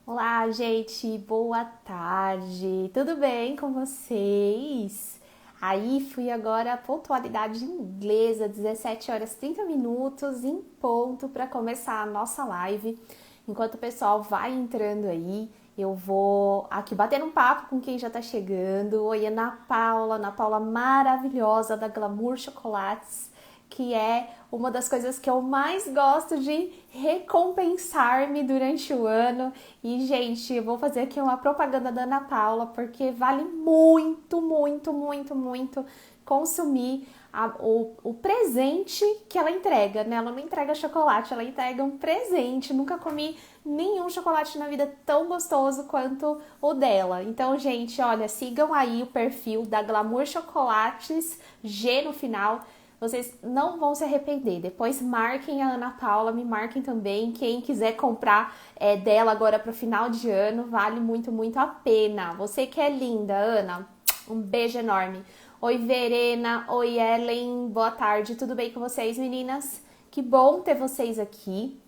Olá, gente, boa tarde. Tudo bem com vocês? Aí fui agora a pontualidade inglesa, 17 horas 30 minutos em ponto para começar a nossa live. Enquanto o pessoal vai entrando aí, eu vou aqui bater um papo com quem já tá chegando. Oi, Ana Paula maravilhosa da Glamour Chocolates, que é uma das coisas que eu mais gosto de recompensar-me durante o ano. E, gente, eu vou fazer aqui uma propaganda da Ana Paula, porque vale muito, muito, muito, muito consumir o presente que ela entrega, né? Ela não entrega chocolate, ela entrega um presente. Nunca comi nenhum chocolate na vida tão gostoso quanto o dela. Então, gente, olha, sigam aí o perfil da Glamour Chocolates, G no final. Vocês não vão se arrepender. Depois marquem a Ana Paula, me marquem também. Quem quiser comprar dela agora para o final de ano, vale muito, muito a pena. Você que é linda, Ana, um beijo enorme. Oi, Verena. Oi, Ellen. Boa tarde. Tudo bem com vocês, meninas? Que bom ter vocês aqui.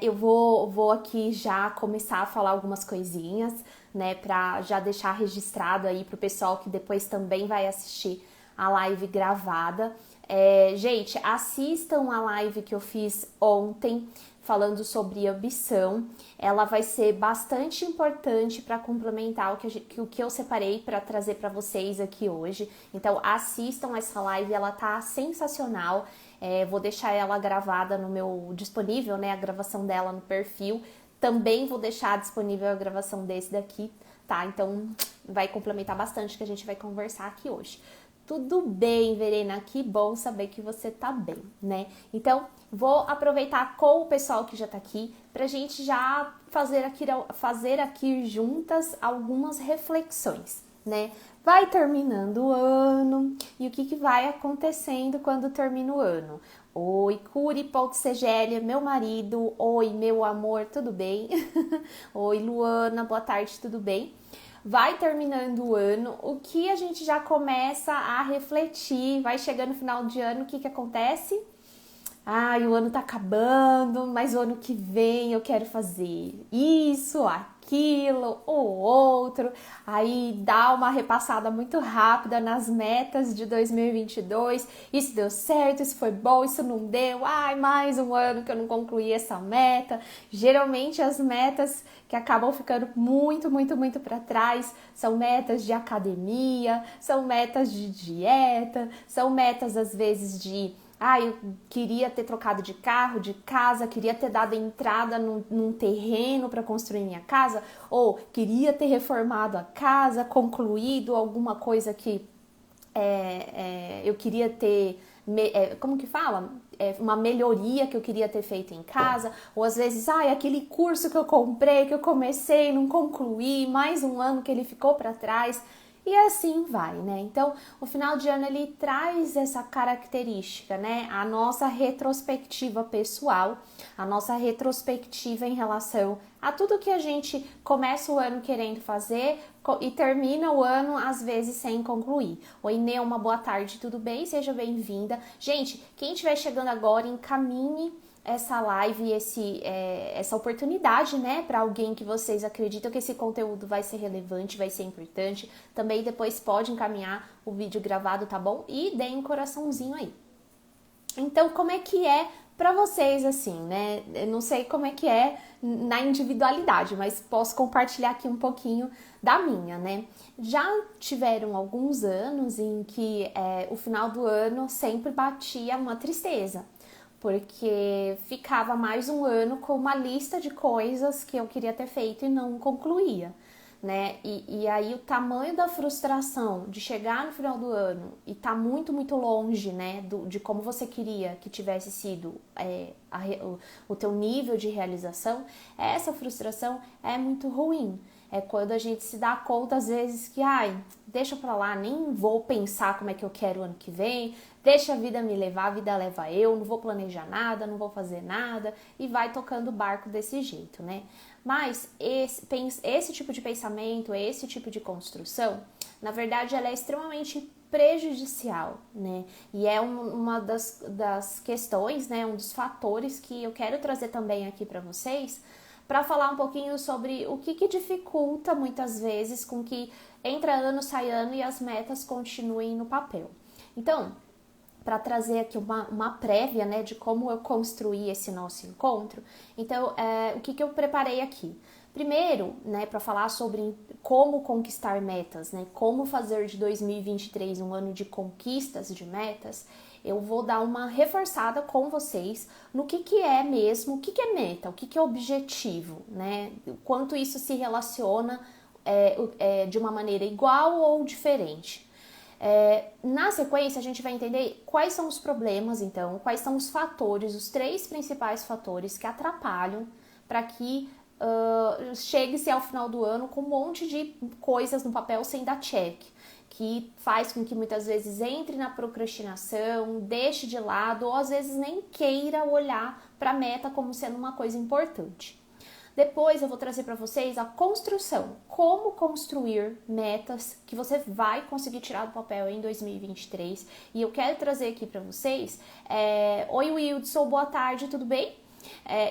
Eu vou aqui já começar a falar algumas coisinhas, né, pra já deixar registrado aí pro pessoal que depois também vai assistir a live gravada. Gente, assistam a live que eu fiz ontem falando sobre ambição. Ela vai ser bastante importante para complementar o que eu separei para trazer para vocês aqui hoje. Então assistam essa live, ela tá sensacional. Vou deixar ela gravada no meu disponível, né? A gravação dela no perfil. Também vou deixar disponível a gravação desse daqui, tá? Então vai complementar bastante o que a gente vai conversar aqui hoje. Tudo bem, Verena? Que bom saber que você tá bem, né? Então, vou aproveitar com o pessoal que já tá aqui pra gente já fazer aqui juntas algumas reflexões, né? Vai terminando o ano e o que vai acontecendo quando termina o ano? Oi, Curi.cgl, meu marido. Oi, meu amor, tudo bem? Oi, Luana, boa tarde, tudo bem? Vai terminando o ano, o que a gente já começa a refletir, vai chegando no final de ano, o que acontece? Ai, o ano tá acabando, mas o ano que vem eu quero fazer isso, aquilo, o outro. Aí dá uma repassada muito rápida nas metas de 2022. Isso deu certo, isso foi bom, isso não deu. Ai, mais um ano que eu não concluí essa meta. Geralmente as metas que acabam ficando muito, muito, muito para trás são metas de academia, são metas de dieta, são metas às vezes de eu queria ter trocado de carro, de casa, queria ter dado entrada num terreno para construir minha casa, ou queria ter reformado a casa, concluído alguma coisa que eu queria ter, como que fala? Uma melhoria que eu queria ter feito em casa, ou às vezes, aquele curso que eu comprei, que eu comecei, não concluí, mais um ano que ele ficou para trás. E assim vai, né? Então, o final de ano ele traz essa característica, né? A nossa retrospectiva pessoal, a nossa retrospectiva em relação a tudo que a gente começa o ano querendo fazer e termina o ano, às vezes, sem concluir. Oi, Nê, uma boa tarde, tudo bem? Seja bem-vinda. Gente, quem estiver chegando agora, encaminhe essa live, essa oportunidade, né, para alguém que vocês acreditam que esse conteúdo vai ser relevante, vai ser importante. Também depois pode encaminhar o vídeo gravado, tá bom? E deem um coraçãozinho aí. Então, como é que é para vocês assim, né? Eu não sei como é que é na individualidade, mas posso compartilhar aqui um pouquinho da minha, né? Já tiveram alguns anos em que o final do ano sempre batia uma tristeza, porque ficava mais um ano com uma lista de coisas que eu queria ter feito e não concluía, né? E aí o tamanho da frustração de chegar no final do ano e tá muito, muito longe, né, de como você queria que tivesse sido o teu nível de realização, essa frustração é muito ruim. É quando a gente se dá conta, às vezes, que, deixa pra lá, nem vou pensar como é que eu quero o ano que vem, deixa a vida me levar, a vida leva eu, não vou planejar nada, não vou fazer nada, e vai tocando o barco desse jeito, né? Mas esse tipo de pensamento, esse tipo de construção, na verdade, ela é extremamente prejudicial, né? E é uma das questões, né? Um dos fatores que eu quero trazer também aqui para vocês, para falar um pouquinho sobre o que dificulta muitas vezes com que entra ano, sai ano e as metas continuem no papel. Então, para trazer aqui uma prévia, né, de como eu construí esse nosso encontro, então, o que eu preparei aqui? Primeiro, né, para falar sobre como conquistar metas, né, como fazer de 2023 um ano de conquistas de metas, eu vou dar uma reforçada com vocês no que é mesmo, o que é meta, o que é objetivo, né, quanto isso se relaciona de uma maneira igual ou diferente. Na sequência, a gente vai entender quais são os problemas, então, quais são os fatores, os 3 principais fatores que atrapalham para que chegue-se ao final do ano com um monte de coisas no papel sem dar check, que faz com que muitas vezes entre na procrastinação, deixe de lado ou às vezes nem queira olhar para a meta como sendo uma coisa importante. Depois eu vou trazer para vocês a construção, como construir metas que você vai conseguir tirar do papel em 2023. E eu quero trazer aqui para vocês, oi Wildson, boa tarde, tudo bem?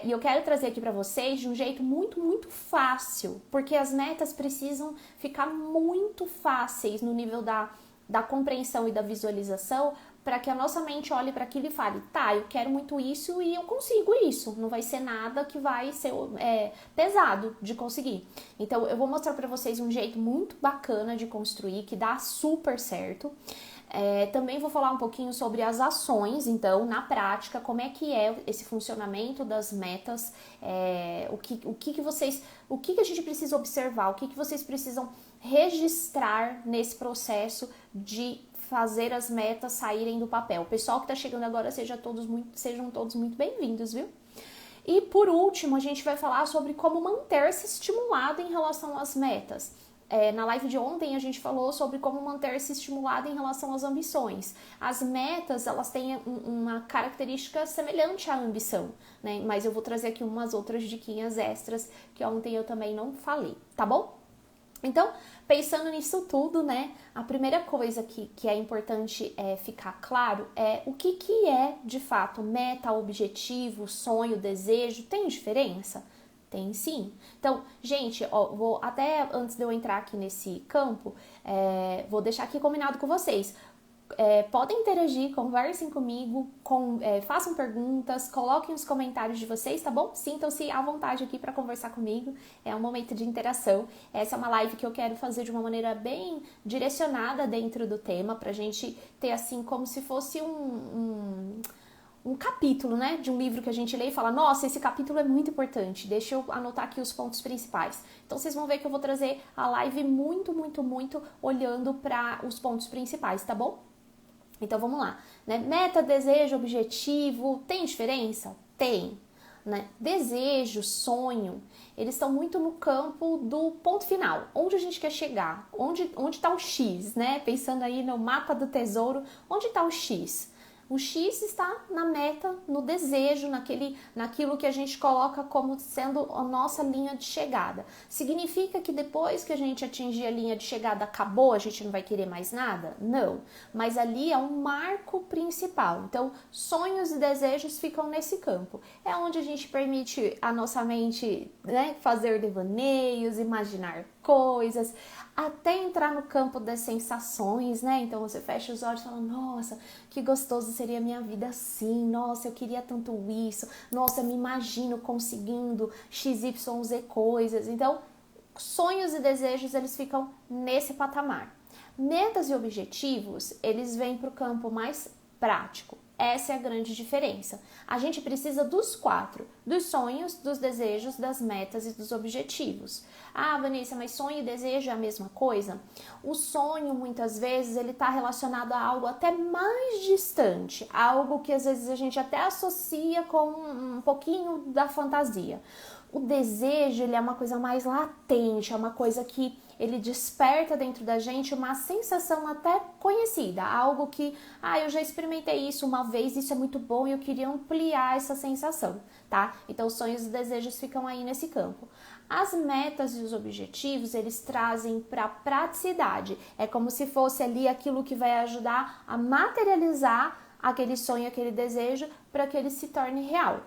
E eu quero trazer aqui para vocês de um jeito muito, muito fácil, porque as metas precisam ficar muito fáceis no nível da compreensão e da visualização, para que a nossa mente olhe para aquilo e fale, tá, eu quero muito isso e eu consigo isso. Não vai ser nada que vai ser pesado de conseguir. Então, eu vou mostrar para vocês um jeito muito bacana de construir, que dá super certo. Também vou falar um pouquinho sobre as ações, então, na prática, como é que é esse funcionamento das metas, o que a gente precisa observar, o que vocês precisam registrar nesse processo de fazer as metas saírem do papel. O pessoal que está chegando agora, sejam todos muito bem-vindos, viu? E por último, a gente vai falar sobre como manter-se estimulado em relação às metas. Na live de ontem a gente falou sobre como manter-se estimulado em relação às ambições. As metas, elas têm uma característica semelhante à ambição, né? Mas eu vou trazer aqui umas outras diquinhas extras que ontem eu também não falei, tá bom? Então, pensando nisso tudo, né, a primeira coisa que é importante ficar claro é o que é, de fato, meta, objetivo, sonho, desejo. Tem diferença? Tem sim. Então, gente, vou até antes de eu entrar aqui nesse campo, vou deixar aqui combinado com vocês. Podem interagir, conversem comigo, façam perguntas, coloquem os comentários de vocês, tá bom? Sintam-se à vontade aqui para conversar comigo, é um momento de interação. Essa é uma live que eu quero fazer de uma maneira bem direcionada dentro do tema, pra gente ter assim como se fosse um capítulo, né, de um livro que a gente lê e fala, nossa, esse capítulo é muito importante, deixa eu anotar aqui os pontos principais. Então vocês vão ver que eu vou trazer a live muito, muito, muito olhando para os pontos principais, tá bom? Então vamos lá, né? Meta, desejo, objetivo, tem diferença? Tem, né? Desejo, sonho, eles estão muito no campo do ponto final, onde a gente quer chegar, onde está o X, né? Pensando aí no mapa do tesouro, onde está o X? O X está na meta, no desejo, naquilo que a gente coloca como sendo a nossa linha de chegada. Significa que depois que a gente atingir a linha de chegada, acabou, a gente não vai querer mais nada? Não, mas ali é um marco principal. Então, sonhos e desejos ficam nesse campo. É onde a gente permite a nossa mente, né, fazer devaneios, imaginar coisas, até entrar no campo das sensações, né? Então você fecha os olhos e fala, nossa, que gostoso seria a minha vida assim, nossa, eu queria tanto isso, nossa, eu me imagino conseguindo XYZ coisas. Então, sonhos e desejos, eles ficam nesse patamar. Metas e objetivos, eles vêm para o campo mais prático. Essa é a grande diferença. A gente precisa dos 4, dos sonhos, dos desejos, das metas e dos objetivos. Ah, Vanessa, mas sonho e desejo é a mesma coisa? O sonho, muitas vezes, ele está relacionado a algo até mais distante, algo que às vezes a gente até associa com um pouquinho da fantasia. O desejo, ele é uma coisa mais latente, é uma coisa que ele desperta dentro da gente uma sensação até conhecida, algo que, eu já experimentei isso uma vez, isso é muito bom e eu queria ampliar essa sensação, tá? Então, os sonhos e desejos ficam aí nesse campo. As metas e os objetivos, eles trazem para praticidade, é como se fosse ali aquilo que vai ajudar a materializar aquele sonho, aquele desejo, para que ele se torne real.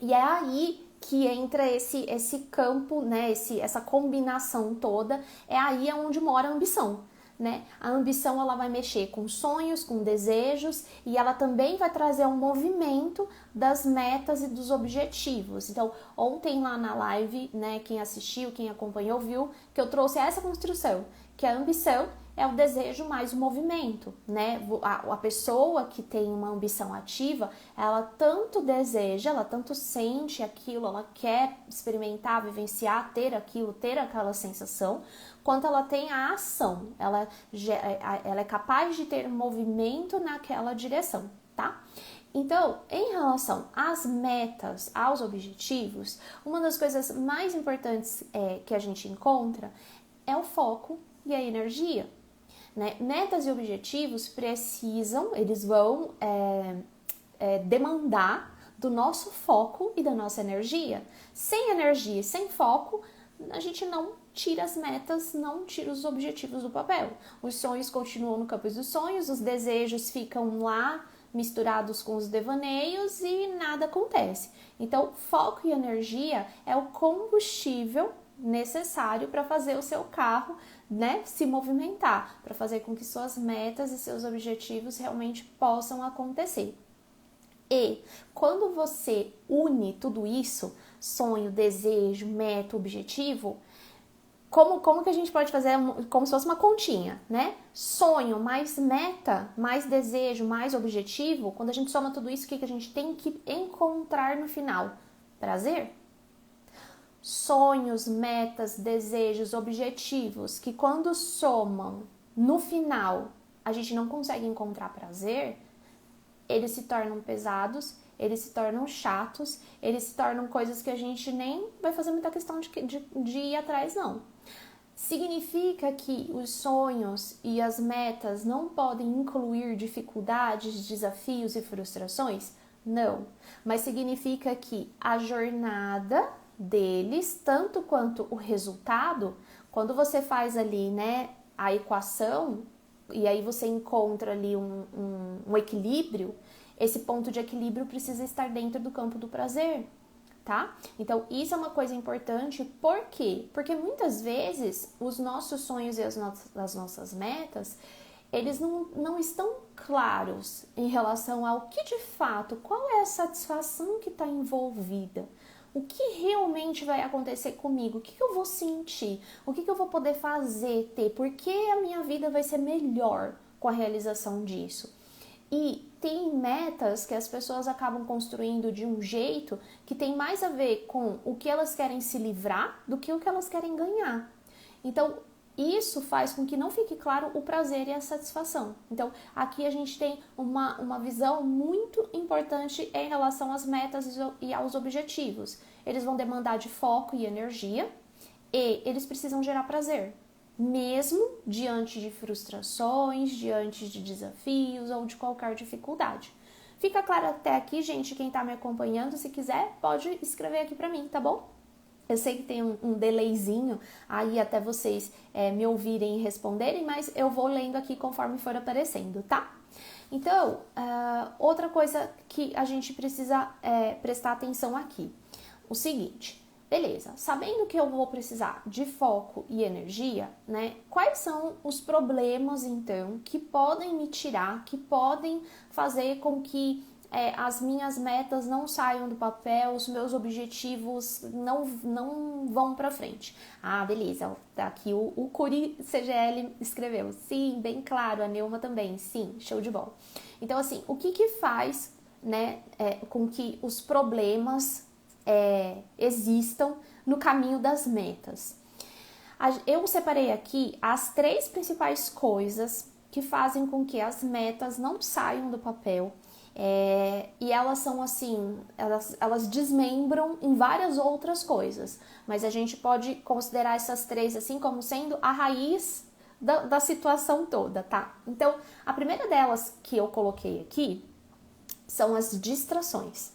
E é aí que entra esse campo, né, essa combinação toda, aí onde mora a ambição. Né? A ambição ela vai mexer com sonhos, com desejos e ela também vai trazer um movimento das metas e dos objetivos. Então, ontem lá na live, né, quem assistiu, quem acompanhou, viu que eu trouxe essa construção, que a ambição é o desejo mais o movimento, né? A pessoa que tem uma ambição ativa, ela tanto deseja, ela tanto sente aquilo, ela quer experimentar, vivenciar, ter aquilo, ter aquela sensação, quanto ela tem a ação, ela é capaz de ter movimento naquela direção, tá? Então, em relação às metas, aos objetivos, uma das coisas mais importantes que a gente encontra é o foco e a energia. Né? Metas e objetivos eles vão demandar do nosso foco e da nossa energia. Sem energia e sem foco, a gente não tira as metas, não tira os objetivos do papel. Os sonhos continuam no campo dos sonhos, os desejos ficam lá misturados com os devaneios e nada acontece. Então, foco e energia é o combustível necessário para fazer o seu carro, né, se movimentar, para fazer com que suas metas e seus objetivos realmente possam acontecer. E quando você une tudo isso, sonho, desejo, meta, objetivo, como que a gente pode fazer como se fosse uma continha, né? Sonho mais meta, mais desejo, mais objetivo, quando a gente soma tudo isso, o que a gente tem que encontrar no final? Prazer? Sonhos, metas, desejos, objetivos, que quando somam, no final, a gente não consegue encontrar prazer, eles se tornam pesados, eles se tornam chatos, eles se tornam coisas que a gente nem vai fazer muita questão de ir atrás, não. Significa que os sonhos e as metas não podem incluir dificuldades, desafios e frustrações? Não. Mas significa que a jornada deles, tanto quanto o resultado, quando você faz ali, né, a equação, e aí você encontra ali um equilíbrio, esse ponto de equilíbrio precisa estar dentro do campo do prazer, tá? Então, isso é uma coisa importante, por quê? Porque muitas vezes os nossos sonhos e as nossas metas, eles não estão claros em relação ao que de fato, qual é a satisfação que está envolvida. O que realmente vai acontecer comigo? O que eu vou sentir? O que eu vou poder fazer, ter? Por que a minha vida vai ser melhor com a realização disso? E tem metas que as pessoas acabam construindo de um jeito que tem mais a ver com o que elas querem se livrar do que o que elas querem ganhar. Então, isso faz com que não fique claro o prazer e a satisfação. Então, aqui a gente tem uma visão muito importante em relação às metas e aos objetivos. Eles vão demandar de foco e energia e eles precisam gerar prazer, mesmo diante de frustrações, diante de desafios ou de qualquer dificuldade. Fica claro até aqui, gente? Quem tá me acompanhando, se quiser, pode escrever aqui pra mim, tá bom? Eu sei que tem um delayzinho aí até vocês me ouvirem e responderem, mas eu vou lendo aqui conforme for aparecendo, tá? Então, outra coisa que a gente precisa prestar atenção aqui. O seguinte, beleza, sabendo que eu vou precisar de foco e energia, né? Quais são os problemas, então, que podem me tirar, que podem fazer com que as minhas metas não saiam do papel, os meus objetivos não vão para frente. Ah, beleza, aqui o Curi CGL escreveu, sim, bem claro, a Neuma também, sim, show de bola. Então, assim, o que faz, né, com que os problemas existam no caminho das metas? Eu separei aqui as 3 principais coisas que fazem com que as metas não saiam do papel. E elas são assim, elas desmembram em várias outras coisas, mas a gente pode considerar essas 3 assim como sendo a raiz da situação toda, tá? Então, a primeira delas que eu coloquei aqui são as distrações.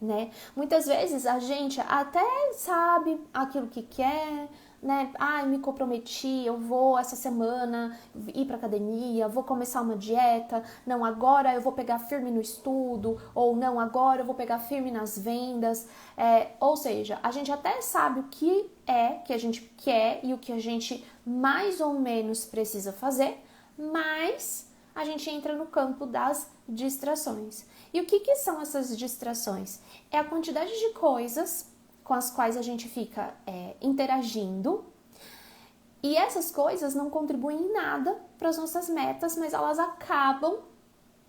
né? Muitas vezes a gente até sabe aquilo que quer, né? Ai, me comprometi, eu vou essa semana ir pra academia, vou começar uma dieta, não, agora eu vou pegar firme no estudo, ou não, agora eu vou pegar firme nas vendas. Ou seja, a gente até sabe o que a gente quer e o que a gente mais ou menos precisa fazer, mas a gente entra no campo das distrações. E o que são essas distrações? É a quantidade de coisas com as quais a gente fica interagindo, e essas coisas não contribuem em nada para as nossas metas, mas elas acabam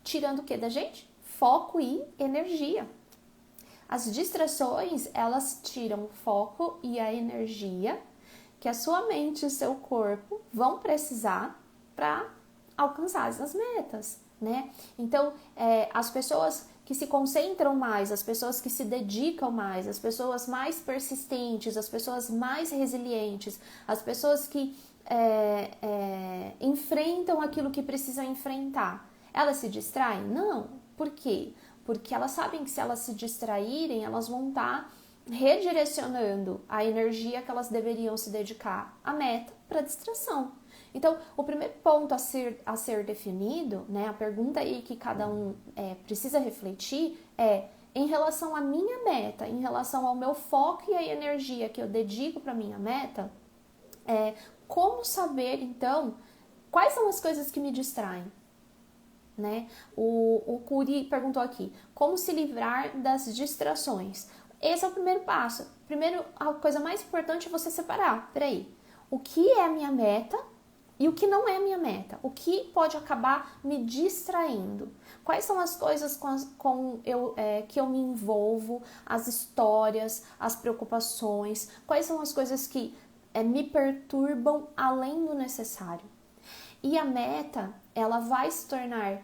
tirando o que da gente? Foco e energia. As distrações, elas tiram o foco e a energia que a sua mente e o seu corpo vão precisar para alcançar essas metas, né? Então, as pessoas que se concentram mais, as pessoas que se dedicam mais, as pessoas mais persistentes, as pessoas mais resilientes, as pessoas que enfrentam aquilo que precisam enfrentar, elas se distraem? Não. Por quê? Porque elas sabem que se elas se distraírem, elas vão estar redirecionando a energia que elas deveriam se dedicar à meta para distração. Então, o primeiro ponto a ser definido, né, a pergunta aí que cada um precisa refletir em relação à minha meta, em relação ao meu foco e à energia que eu dedico para minha meta, como saber, então, quais são as coisas que me distraem? Né? O Curi perguntou aqui, como se livrar das distrações? Esse é o primeiro passo. Primeiro, a coisa mais importante é você separar. Peraí, o que é a minha meta e o que não é a minha meta? O que pode acabar me distraindo? Quais são as coisas que eu me envolvo, as histórias, as preocupações? Quais são as coisas que me perturbam além do necessário? E a meta, ela vai se tornar,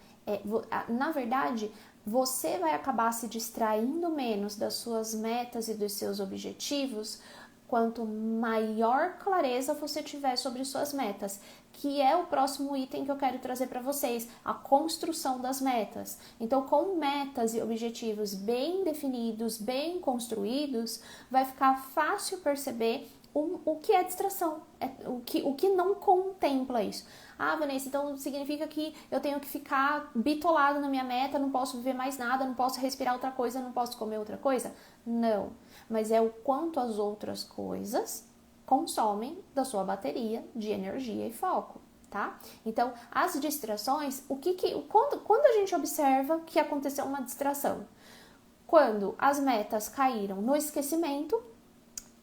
na verdade, você vai acabar se distraindo menos das suas metas e dos seus objetivos quanto maior clareza você tiver sobre suas metas, que é o próximo item que eu quero trazer para vocês, a construção das metas. Então, com metas e objetivos bem definidos, bem construídos, vai ficar fácil perceber o que é distração, o que não contempla isso. Ah, Vanessa, então significa que eu tenho que ficar bitolado na minha meta, não posso viver mais nada, não posso respirar outra coisa, não posso comer outra coisa? Não, mas é o quanto as outras coisas consomem da sua bateria de energia e foco, tá? Então, as distrações, quando a gente observa que aconteceu uma distração? Quando as metas caíram no esquecimento,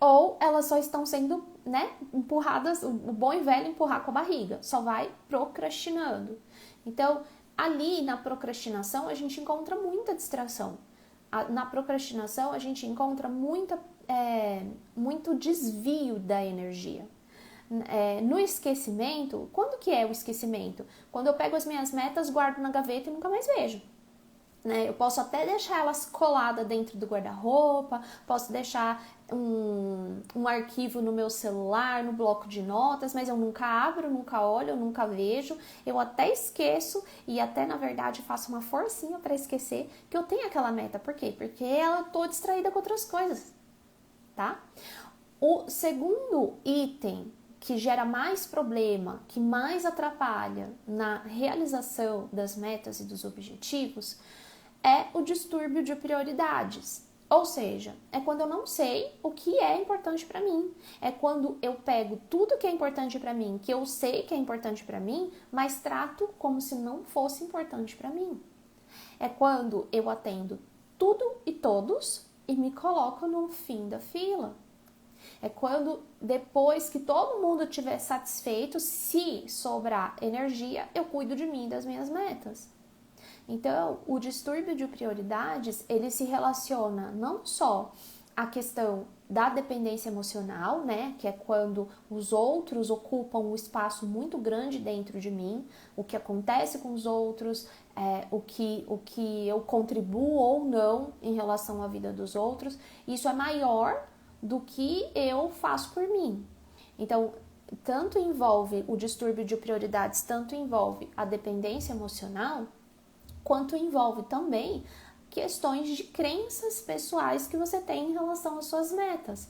ou elas só estão sendo, né, empurradas, o bom e velho empurrar com a barriga, só vai procrastinando. Então, ali na procrastinação, a gente encontra muita distração. Na procrastinação, a gente encontra muito desvio da energia. No esquecimento, quando que é o esquecimento? Quando eu pego as minhas metas, guardo na gaveta e nunca mais vejo. Eu posso até deixar elas coladas dentro do guarda-roupa, posso deixar um arquivo no meu celular, no bloco de notas, mas eu nunca abro, nunca olho, eu nunca vejo, eu até esqueço e até, na verdade, faço uma forcinha para esquecer que eu tenho aquela meta. Por quê? Porque eu tô distraída com outras coisas, tá? O segundo item que gera mais problema, que mais atrapalha na realização das metas e dos objetivos, é o distúrbio de prioridades. Ou seja, é quando eu não sei o que é importante para mim. É quando eu pego tudo que é importante para mim, que eu sei que é importante para mim, mas trato como se não fosse importante para mim. É quando eu atendo tudo e todos e me coloco no fim da fila. É quando, depois que todo mundo estiver satisfeito, se sobrar energia, eu cuido de mim e das minhas metas. Então, o distúrbio de prioridades, ele se relaciona não só à questão da dependência emocional, né, que é quando os outros ocupam um espaço muito grande dentro de mim, o que acontece com os outros, o que eu contribuo ou não em relação à vida dos outros, isso é maior do que eu faço por mim. Então, tanto envolve o distúrbio de prioridades, tanto envolve a dependência emocional, quanto envolve também questões de crenças pessoais que você tem em relação às suas metas.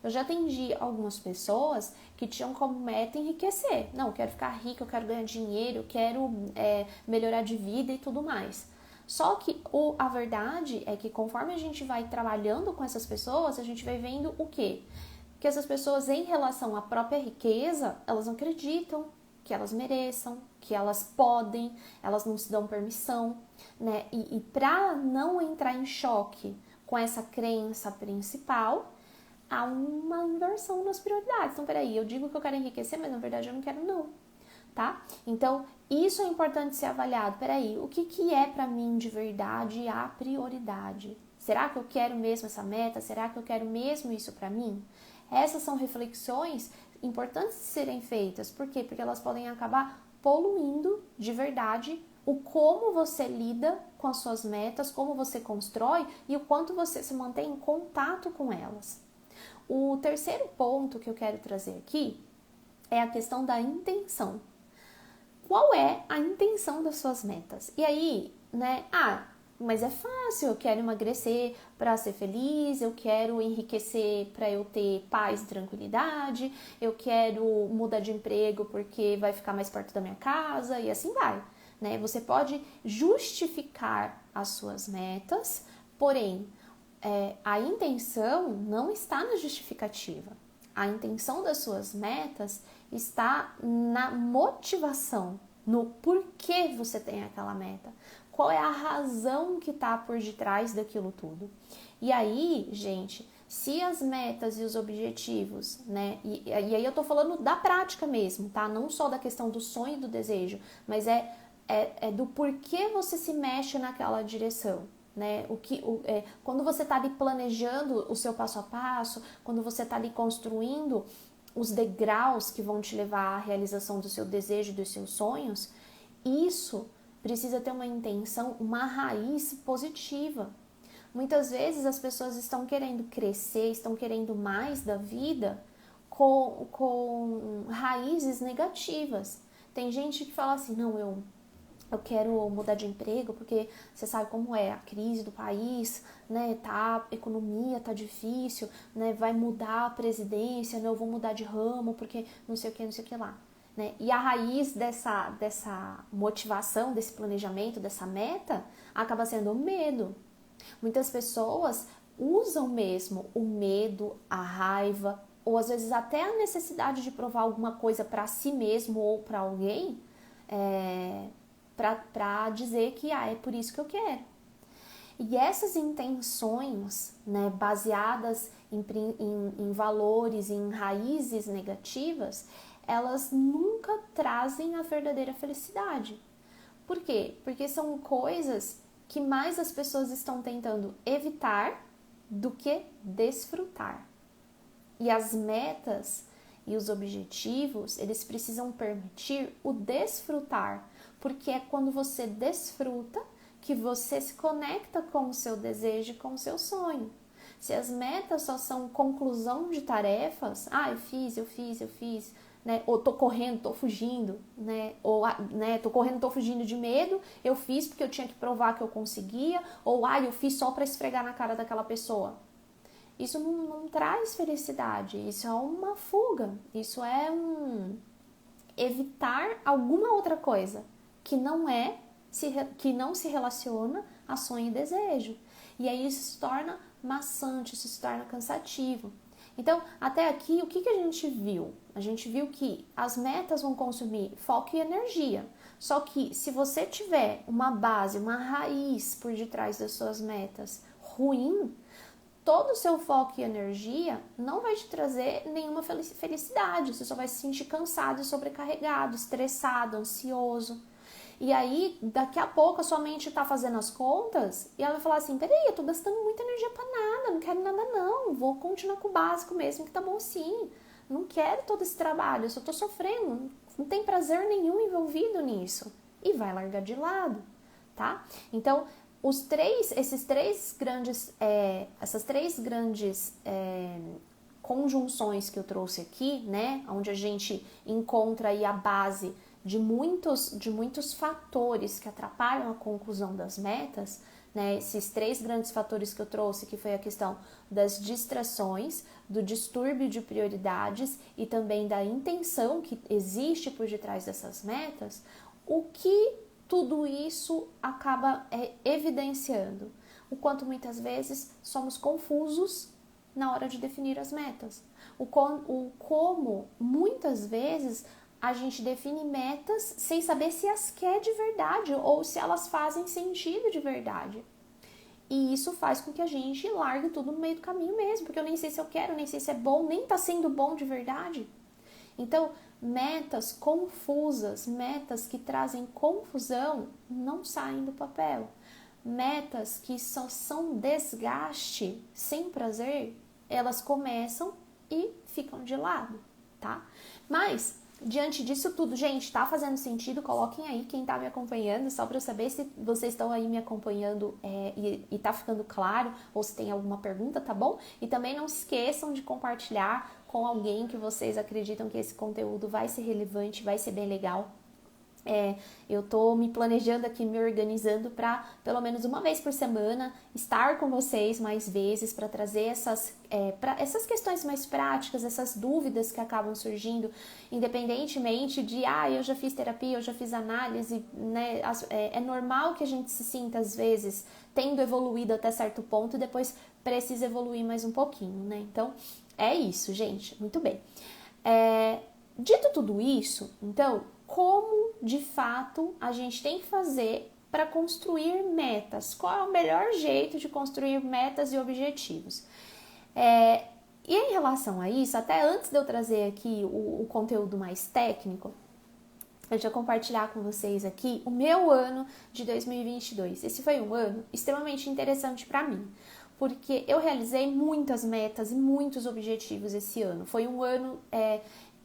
Eu já atendi algumas pessoas que tinham como meta enriquecer. Não, eu quero ficar rica, eu quero ganhar dinheiro, eu quero melhorar de vida e tudo mais. Só que a verdade é que conforme a gente vai trabalhando com essas pessoas, a gente vai vendo o quê? Que essas pessoas, em relação à própria riqueza, elas não acreditam que elas mereçam, que elas podem, elas não se dão permissão, né? E para não entrar em choque com essa crença principal, há uma inversão nas prioridades. Então, peraí, eu digo que eu quero enriquecer, mas na verdade eu não quero não, tá? Então, isso é importante ser avaliado. Peraí, o que é para mim de verdade a prioridade? Será que eu quero mesmo essa meta? Será que eu quero mesmo isso para mim? Essas são reflexões importantes de serem feitas. Por quê? Porque elas podem acabar poluindo de verdade o como você lida com as suas metas, como você constrói e o quanto você se mantém em contato com elas. O terceiro ponto que eu quero trazer aqui é a questão da intenção. Qual é a intenção das suas metas? E aí, né? Mas é fácil, eu quero emagrecer para ser feliz, eu quero enriquecer para eu ter paz e tranquilidade, eu quero mudar de emprego porque vai ficar mais perto da minha casa e assim vai, né? Você pode justificar as suas metas, porém, a intenção não está na justificativa. A intenção das suas metas está na motivação, no porquê você tem aquela meta. Qual é a razão que está por detrás daquilo tudo? E aí, gente, se as metas e os objetivos, né? E aí eu tô falando da prática mesmo, tá? Não só da questão do sonho e do desejo, mas é do porquê você se mexe naquela direção. Né? Quando você está ali planejando o seu passo a passo, quando você está ali construindo os degraus que vão te levar à realização do seu desejo, dos seus sonhos, isso precisa ter uma intenção, uma raiz positiva. Muitas vezes as pessoas estão querendo crescer, estão querendo mais da vida com raízes negativas. Tem gente que fala assim, não, eu quero mudar de emprego porque você sabe como é a crise do país, né? A economia tá difícil, né? Vai mudar a presidência, né? Eu vou mudar de ramo porque não sei o que lá, né? E a raiz dessa motivação, desse planejamento, dessa meta, acaba sendo o medo. Muitas pessoas usam mesmo o medo, a raiva, ou às vezes até a necessidade de provar alguma coisa para si mesmo ou para alguém, para dizer que é por isso que eu quero. E essas intenções, né, baseadas em valores, em raízes negativas, elas nunca trazem a verdadeira felicidade. Por quê? Porque são coisas que mais as pessoas estão tentando evitar do que desfrutar. E as metas e os objetivos, eles precisam permitir o desfrutar, porque é quando você desfruta que você se conecta com o seu desejo e com o seu sonho. Se as metas só são conclusão de tarefas, eu fiz, né? Ou tô correndo, tô fugindo, né? Ou, né, tô correndo, tô fugindo de medo, eu fiz porque eu tinha que provar que eu conseguia, ou eu fiz só para esfregar na cara daquela pessoa. Isso não traz felicidade, isso é uma fuga, isso é evitar alguma outra coisa que não se relaciona a sonho e desejo. E aí isso se torna maçante, isso se torna cansativo. Então, até aqui, o que a gente viu? A gente viu que as metas vão consumir foco e energia. Só que se você tiver uma base, uma raiz por detrás das suas metas ruim, todo o seu foco e energia não vai te trazer nenhuma felicidade. Você só vai se sentir cansado, sobrecarregado, estressado, ansioso. E aí, daqui a pouco, a sua mente tá fazendo as contas e ela vai falar assim, peraí, eu tô gastando muita energia pra nada, não quero nada não, vou continuar com o básico mesmo, que tá bom assim. Não quero todo esse trabalho, eu só tô sofrendo, não tem prazer nenhum envolvido nisso. E vai largar de lado, tá? Então, essas três grandes conjunções que eu trouxe aqui, né, onde a gente encontra aí a base de muitos fatores que atrapalham a conclusão das metas, né? Esses 3 grandes fatores que eu trouxe, que foi a questão das distrações, do distúrbio de prioridades e também da intenção que existe por detrás dessas metas, o que tudo isso acaba evidenciando? O quanto muitas vezes somos confusos na hora de definir as metas. O como muitas vezes a gente define metas sem saber se as quer de verdade ou se elas fazem sentido de verdade. E isso faz com que a gente largue tudo no meio do caminho mesmo, porque eu nem sei se eu quero, nem sei se é bom, nem tá sendo bom de verdade. Então, metas confusas, metas que trazem confusão, não saem do papel. Metas que só são desgaste, sem prazer, elas começam e ficam de lado, tá? Mas, diante disso tudo, gente, tá fazendo sentido? Coloquem aí quem tá me acompanhando, só para eu saber se vocês estão aí me acompanhando e tá ficando claro, ou se tem alguma pergunta, tá bom? E também não se esqueçam de compartilhar com alguém que vocês acreditam que esse conteúdo vai ser relevante, vai ser bem legal. Eu tô me planejando aqui, me organizando para pelo menos uma vez por semana estar com vocês mais vezes para trazer essas questões mais práticas, essas dúvidas que acabam surgindo, independentemente de, eu já fiz terapia, eu já fiz análise, né? É normal que a gente se sinta, às vezes, tendo evoluído até certo ponto e depois precisa evoluir mais um pouquinho, né? Então, é isso, gente. Muito bem. Dito tudo isso, então, como de fato a gente tem que fazer para construir metas? Qual é o melhor jeito de construir metas e objetivos? E em relação a isso, até antes de eu trazer aqui o conteúdo mais técnico, eu já compartilhar com vocês aqui o meu ano de 2022. Esse foi um ano extremamente interessante para mim, porque eu realizei muitas metas e muitos objetivos esse ano. Foi um ano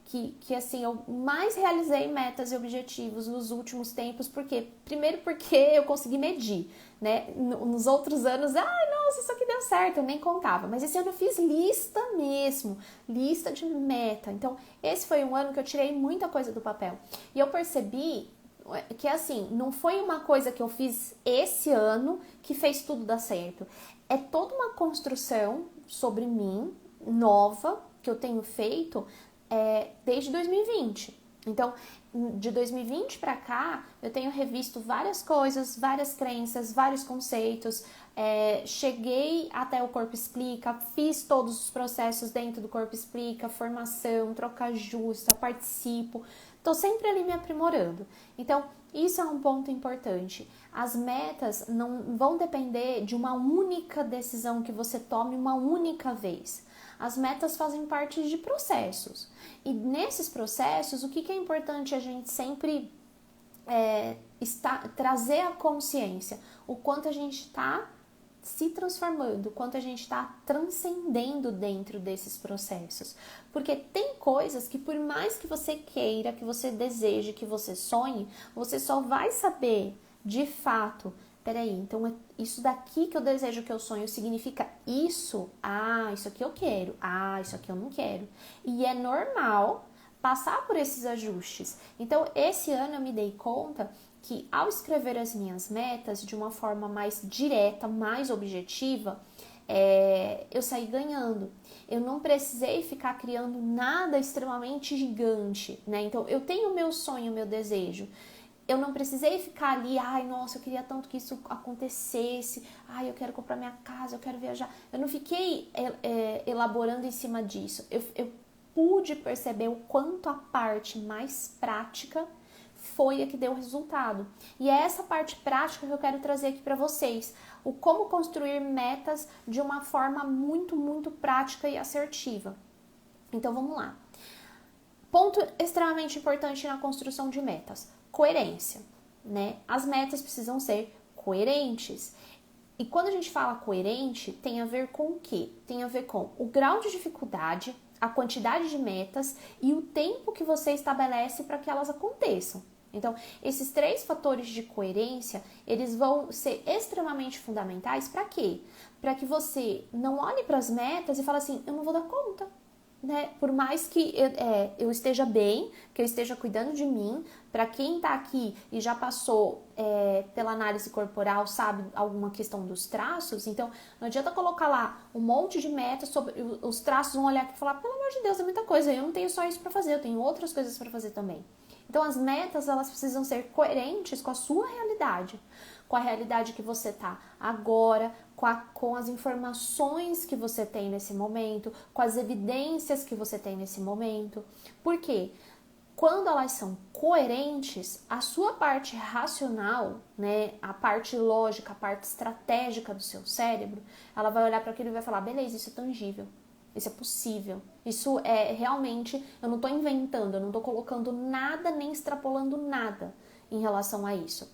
que assim, eu mais realizei metas e objetivos nos últimos tempos, porque primeiro porque eu consegui medir, né? Nos outros anos, nossa, isso aqui deu certo, eu nem contava, mas esse ano eu fiz lista mesmo, lista de meta. Então, esse foi um ano que eu tirei muita coisa do papel. E eu percebi que assim, não foi uma coisa que eu fiz esse ano que fez tudo dar certo. É toda uma construção sobre mim, nova, que eu tenho feito desde 2020. Então, de 2020 para cá, eu tenho revisto várias coisas, várias crenças, vários conceitos. Cheguei até o Corpo Explica, fiz todos os processos dentro do Corpo Explica, formação, troca justa, participo. Estou sempre ali me aprimorando. Então, isso é um ponto importante. As metas não vão depender de uma única decisão que você tome uma única vez. As metas fazem parte de processos. E nesses processos, o que é importante a gente sempre trazer a consciência? O quanto a gente está se transformando, o quanto a gente está transcendendo dentro desses processos. Porque tem coisas que por mais que você queira, que você deseje, que você sonhe, você só vai saber de fato, peraí, então isso daqui que eu desejo, que eu sonho, significa isso? Isso aqui eu quero. Isso aqui eu não quero. E é normal passar por esses ajustes. Então, esse ano eu me dei conta que ao escrever as minhas metas de uma forma mais direta, mais objetiva, eu saí ganhando. Eu não precisei ficar criando nada extremamente gigante, né? Então, eu tenho o meu sonho, o meu desejo. Eu não precisei ficar ali, nossa, eu queria tanto que isso acontecesse, eu quero comprar minha casa, eu quero viajar. Eu não fiquei elaborando em cima disso. Eu pude perceber o quanto a parte mais prática foi a que deu o resultado. E é essa parte prática que eu quero trazer aqui para vocês. O como construir metas de uma forma muito, muito prática e assertiva. Então, vamos lá. Ponto extremamente importante na construção de metas. Coerência, né? As metas precisam ser coerentes. E quando a gente fala coerente, tem a ver com o quê? Tem a ver com o grau de dificuldade, a quantidade de metas e o tempo que você estabelece para que elas aconteçam. Então, esses 3 fatores de coerência, eles vão ser extremamente fundamentais para quê? Para que você não olhe para as metas e fale assim, eu não vou dar conta. né? Por mais que eu esteja bem, que eu esteja cuidando de mim, para quem tá aqui e já passou pela análise corporal, sabe alguma questão dos traços, então não adianta colocar lá um monte de metas sobre os traços, vão olhar aqui e falar, pelo amor de Deus, é muita coisa, eu não tenho só isso para fazer, eu tenho outras coisas para fazer também. Então as metas, elas precisam ser coerentes com a sua realidade, com a realidade que você tá agora, com as informações que você tem nesse momento, com as evidências que você tem nesse momento. Por quê? Quando elas são coerentes, a sua parte racional, né, a parte lógica, a parte estratégica do seu cérebro, ela vai olhar para aquilo e vai falar, beleza, isso é tangível, isso é possível, isso é realmente, eu não estou inventando, eu não estou colocando nada nem extrapolando nada em relação a isso.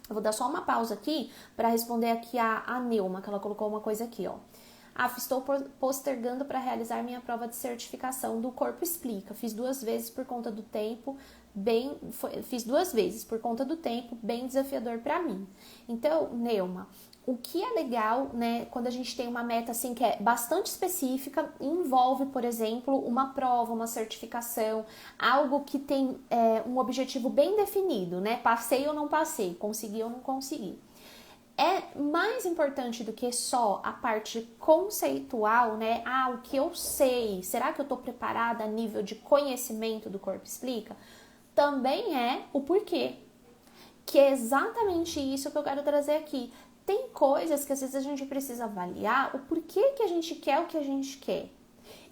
Eu vou dar só uma pausa aqui para responder aqui a Neuma, que ela colocou uma coisa aqui, ó. Estou postergando para realizar minha prova de certificação do Corpo Explica. Fiz 2 vezes por conta do tempo, bem desafiador para mim. Então, Neuma, o que é legal, né, quando a gente tem uma meta assim que é bastante específica, envolve, por exemplo, uma prova, uma certificação, algo que tem um objetivo bem definido, né? Passei ou não passei, consegui ou não consegui. É mais importante do que só a parte conceitual, né? O que eu sei, será que eu estou preparada a nível de conhecimento do Corpo Explica? Também é o porquê, que é exatamente isso que eu quero trazer aqui. Tem coisas que às vezes a gente precisa avaliar o porquê que a gente quer o que a gente quer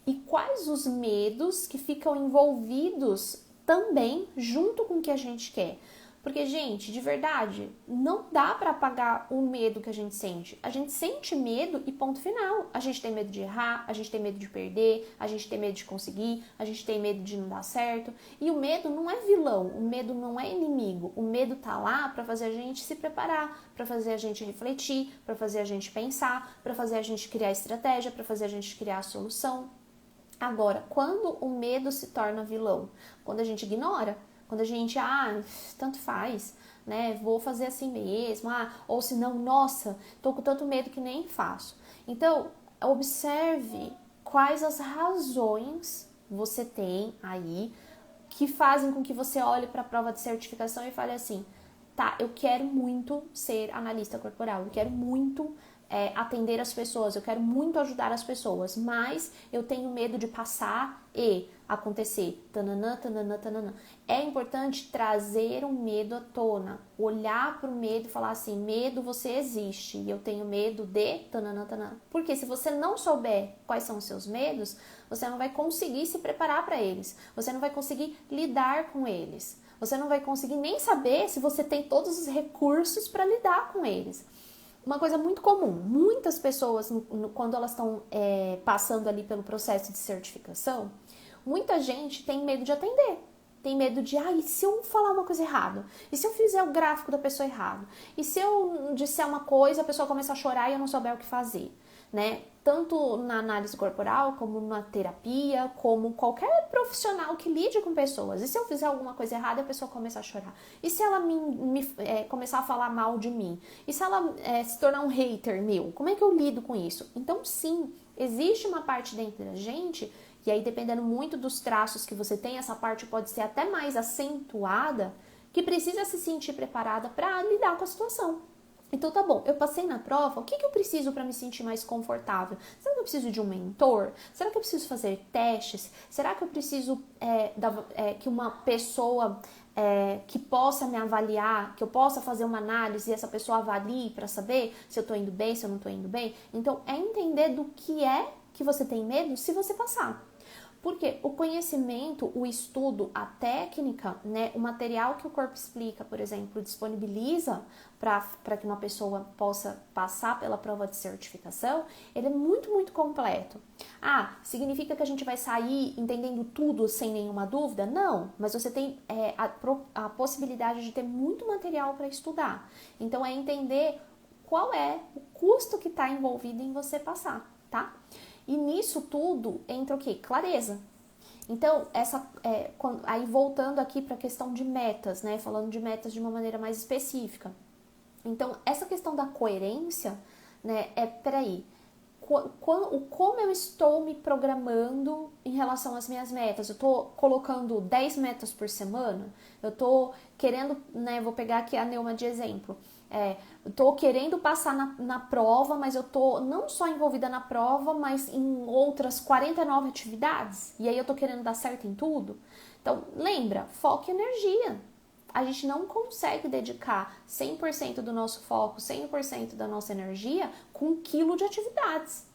e quais os medos que ficam envolvidos também junto com o que a gente quer. Porque, gente, de verdade, não dá para apagar o medo que a gente sente. A gente sente medo e ponto final. A gente tem medo de errar, a gente tem medo de perder, a gente tem medo de conseguir, a gente tem medo de não dar certo. E o medo não é vilão, o medo não é inimigo. O medo tá lá para fazer a gente se preparar, para fazer a gente refletir, para fazer a gente pensar, para fazer a gente criar estratégia, para fazer a gente criar a solução. Agora, quando o medo se torna vilão? Quando a gente ignora. Quando a gente, tanto faz, né? Vou fazer assim mesmo, ou se não, nossa, tô com tanto medo que nem faço. Então, observe quais as razões você tem aí que fazem com que você olhe para a prova de certificação e fale assim, tá, eu quero muito ser analista corporal, eu quero muito atender as pessoas, eu quero muito ajudar as pessoas, mas eu tenho medo de passar e acontecer. Tananã, tananã, tananã. É importante trazer o medo à tona, olhar para o medo e falar assim, medo, você existe, e eu tenho medo de tananã, tananã. Porque se você não souber quais são os seus medos, você não vai conseguir se preparar para eles, você não vai conseguir lidar com eles, você não vai conseguir nem saber se você tem todos os recursos para lidar com eles. Uma coisa muito comum, muitas pessoas, quando elas estão passando ali pelo processo de certificação, muita gente tem medo de atender. Tem medo de, e se eu falar uma coisa errada? E se eu fizer o gráfico da pessoa errado? E se eu disser uma coisa, a pessoa começa a chorar e eu não souber o que fazer? Né? Tanto na análise corporal, como na terapia, como qualquer profissional que lide com pessoas. E se eu fizer alguma coisa errada, a pessoa começa a chorar? E se ela começar a falar mal de mim? E se ela se tornar um hater meu? Como é que eu lido com isso? Então, sim, existe uma parte dentro da gente, e aí dependendo muito dos traços que você tem, essa parte pode ser até mais acentuada, que precisa se sentir preparada para lidar com a situação. Então tá bom, eu passei na prova, o que eu preciso para me sentir mais confortável? Será que eu preciso de um mentor? Será que eu preciso fazer testes? Será que eu preciso que uma pessoa que possa me avaliar, que eu possa fazer uma análise e essa pessoa avalie para saber se eu tô indo bem, se eu não tô indo bem? Então é entender do que é que você tem medo se você passar. Porque o conhecimento, o estudo, a técnica, né, o material que o Corpo Explica, por exemplo, disponibiliza para que uma pessoa possa passar pela prova de certificação, ele é muito, muito completo. Significa que a gente vai sair entendendo tudo sem nenhuma dúvida? Não, mas você tem a possibilidade de ter muito material para estudar. Então, é entender qual é o custo que está envolvido em você passar, tá? E nisso tudo entra o quê? Clareza. Então, aí voltando aqui para a questão de metas, né? Falando de metas de uma maneira mais específica. Então, essa questão da coerência, né? Peraí, como eu estou me programando em relação às minhas metas. Eu estou colocando 10 metas por semana, eu estou querendo, né, vou pegar aqui a Neuma de exemplo, eu estou querendo passar na prova, mas eu estou não só envolvida na prova, mas em outras 49 atividades, e aí eu estou querendo dar certo em tudo. Então, lembra, foco e energia. A gente não consegue dedicar 100% do nosso foco, 100% da nossa energia com 1 quilo de atividades.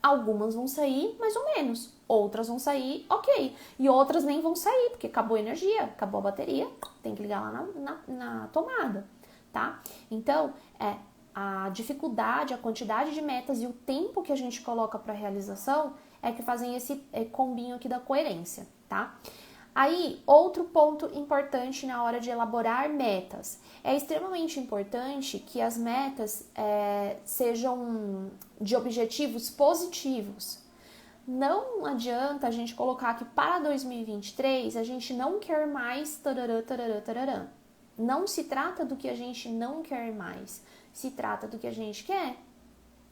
Algumas vão sair mais ou menos, outras vão sair ok, e outras nem vão sair, porque acabou a energia, acabou a bateria, tem que ligar lá na tomada, tá? Então, a dificuldade, a quantidade de metas e o tempo que a gente coloca para realização é que fazem esse combinho aqui da coerência, tá? Aí, outro ponto importante na hora de elaborar metas. É extremamente importante que as metas sejam de objetivos positivos. Não adianta a gente colocar que para 2023 a gente não quer mais tararã, tararã, tararã. Não se trata do que a gente não quer mais, se trata do que a gente quer.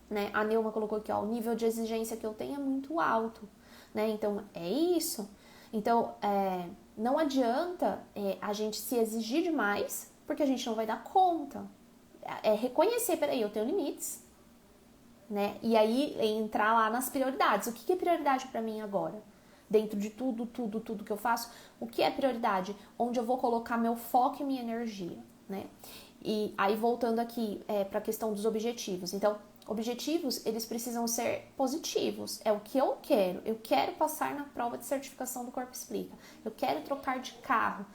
Né? A Neuma colocou aqui, ó, o nível de exigência que eu tenho é muito alto. Né? Então, é isso. Então, não adianta a gente se exigir demais, porque a gente não vai dar conta. Reconhecer, peraí, eu tenho limites, né? E aí, entrar lá nas prioridades. O que é prioridade para mim agora? Dentro de tudo que eu faço, o que é prioridade? Onde eu vou colocar meu foco e minha energia, né? E aí, voltando aqui para a questão dos objetivos. Então, objetivos, eles precisam ser positivos. É o que eu quero. Eu quero passar na prova de certificação do Corpo Explica. Eu quero trocar de carro.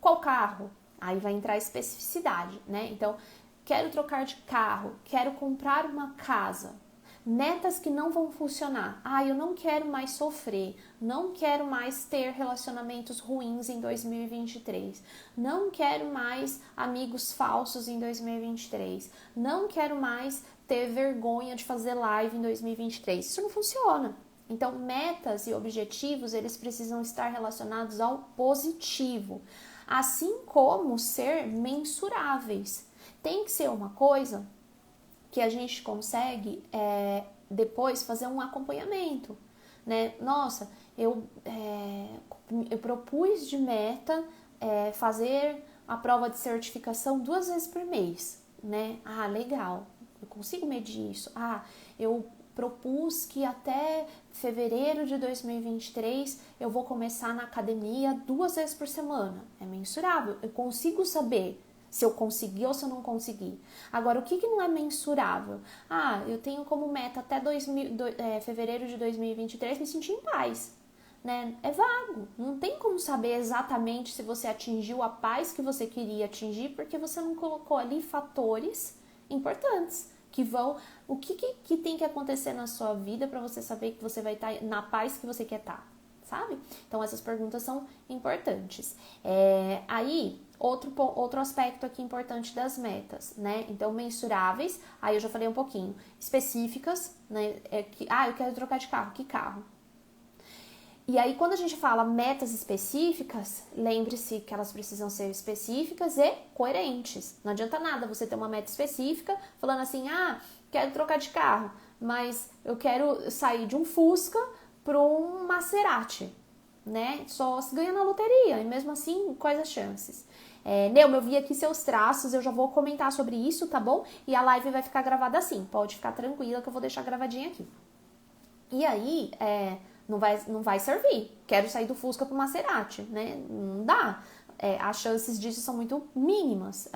Qual carro? Aí vai entrar a especificidade, né? Então, quero trocar de carro, quero comprar uma casa. Metas que não vão funcionar. Eu não quero mais sofrer, não quero mais ter relacionamentos ruins em 2023, não quero mais amigos falsos em 2023, não quero mais ter vergonha de fazer live em 2023. Isso não funciona. Então, metas e objetivos, eles precisam estar relacionados ao positivo, assim como ser mensuráveis. Tem que ser uma coisa que a gente consegue depois fazer um acompanhamento, né? Nossa, eu propus de meta fazer a prova de certificação 2 vezes por mês, né? Legal, eu consigo medir isso. Eu propus que até fevereiro de 2023 eu vou começar na academia 2 vezes por semana. É mensurável, eu consigo saber se eu consegui ou se eu não consegui. Agora, o que não é mensurável? Eu tenho como meta até fevereiro de 2023 me sentir em paz. Né? É vago. Não tem como saber exatamente se você atingiu a paz que você queria atingir, porque você não colocou ali fatores importantes que vão... O que tem que acontecer na sua vida para você saber que você vai estar na paz que você quer estar? Sabe? Então, essas perguntas são importantes. Aí, outro aspecto aqui importante das metas, né? Então, mensuráveis, aí eu já falei um pouquinho. Específicas, né? Eu quero trocar de carro. Que carro? E aí, quando a gente fala metas específicas, lembre-se que elas precisam ser específicas e coerentes. Não adianta nada você ter uma meta específica falando assim, quero trocar de carro, mas eu quero sair de um Fusca para um Maserati, né? Só se ganha na loteria, e mesmo assim, quais as chances? Neuma, eu vi aqui seus traços, eu já vou comentar sobre isso, tá bom? E a live vai ficar gravada assim, pode ficar tranquila que eu vou deixar gravadinha aqui. E aí, não vai servir. Quero sair do Fusca pro Maserati, né? Não dá. As chances disso são muito mínimas.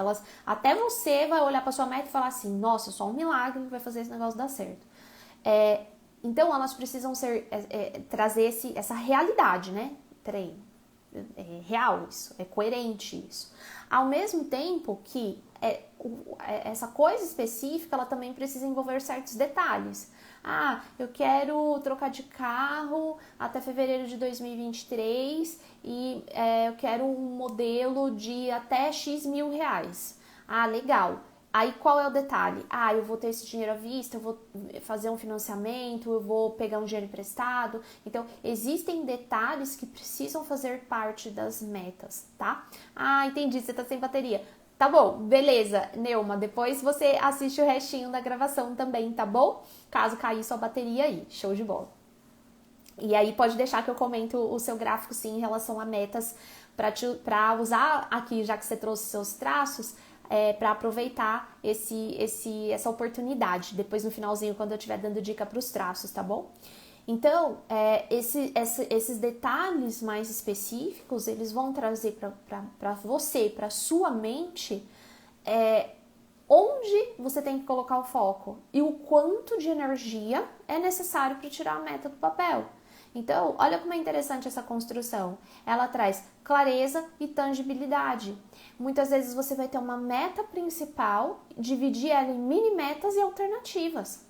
Até você vai olhar para sua meta e falar assim, nossa, só um milagre que vai fazer esse negócio dar certo. Então, elas precisam trazer essa realidade, né? Peraí, é real isso, é coerente isso. Ao mesmo tempo que essa coisa específica, ela também precisa envolver certos detalhes. Eu quero trocar de carro até fevereiro de 2023 e eu quero um modelo de até X mil reais. Legal. Aí qual é o detalhe? Eu vou ter esse dinheiro à vista, eu vou fazer um financiamento, eu vou pegar um dinheiro emprestado. Então, existem detalhes que precisam fazer parte das metas, tá? Entendi, você tá sem bateria. Tá bom, beleza, Neuma. Depois você assiste o restinho da gravação também, tá bom? Caso cair sua bateria aí. Show de bola. E aí pode deixar que eu comento o seu gráfico sim em relação a metas para usar aqui, já que você trouxe seus traços, para aproveitar essa oportunidade. Depois no finalzinho, quando eu estiver dando dica para os traços, tá bom? Então, esses detalhes mais específicos, eles vão trazer para você, para sua mente, onde você tem que colocar o foco e o quanto de energia é necessário para tirar a meta do papel. Então, olha como é interessante essa construção. Ela traz clareza e tangibilidade. Muitas vezes você vai ter uma meta principal, dividir ela em mini metas e alternativas,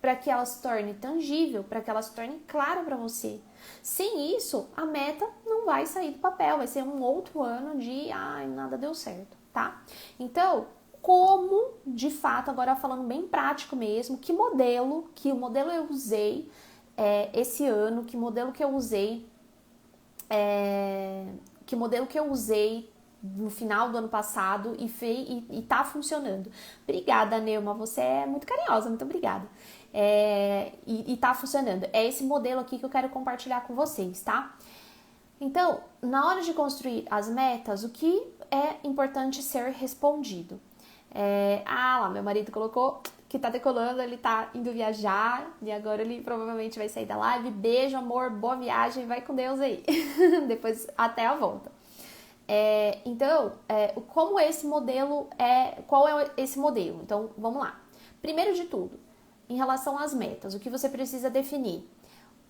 para que ela se torne tangível, para que ela se torne clara para você. Sem isso, a meta não vai sair do papel, vai ser um outro ano de nada deu certo, tá? Então, como, de fato, agora falando bem prático mesmo, que modelo eu usei esse ano, que modelo que eu usei no final do ano passado e tá funcionando. Obrigada, Neuma, você é muito carinhosa, muito obrigada. E tá funcionando. É esse modelo aqui que eu quero compartilhar com vocês, tá? Então, na hora de construir as metas, o que é importante ser respondido? Lá, meu marido colocou que tá decolando, ele tá indo viajar e agora ele provavelmente vai sair da live. Beijo, amor, boa viagem, vai com Deus aí. Depois até a volta. Então, como esse modelo qual é esse modelo? Então, vamos lá. Primeiro de tudo, em relação às metas, o que você precisa definir?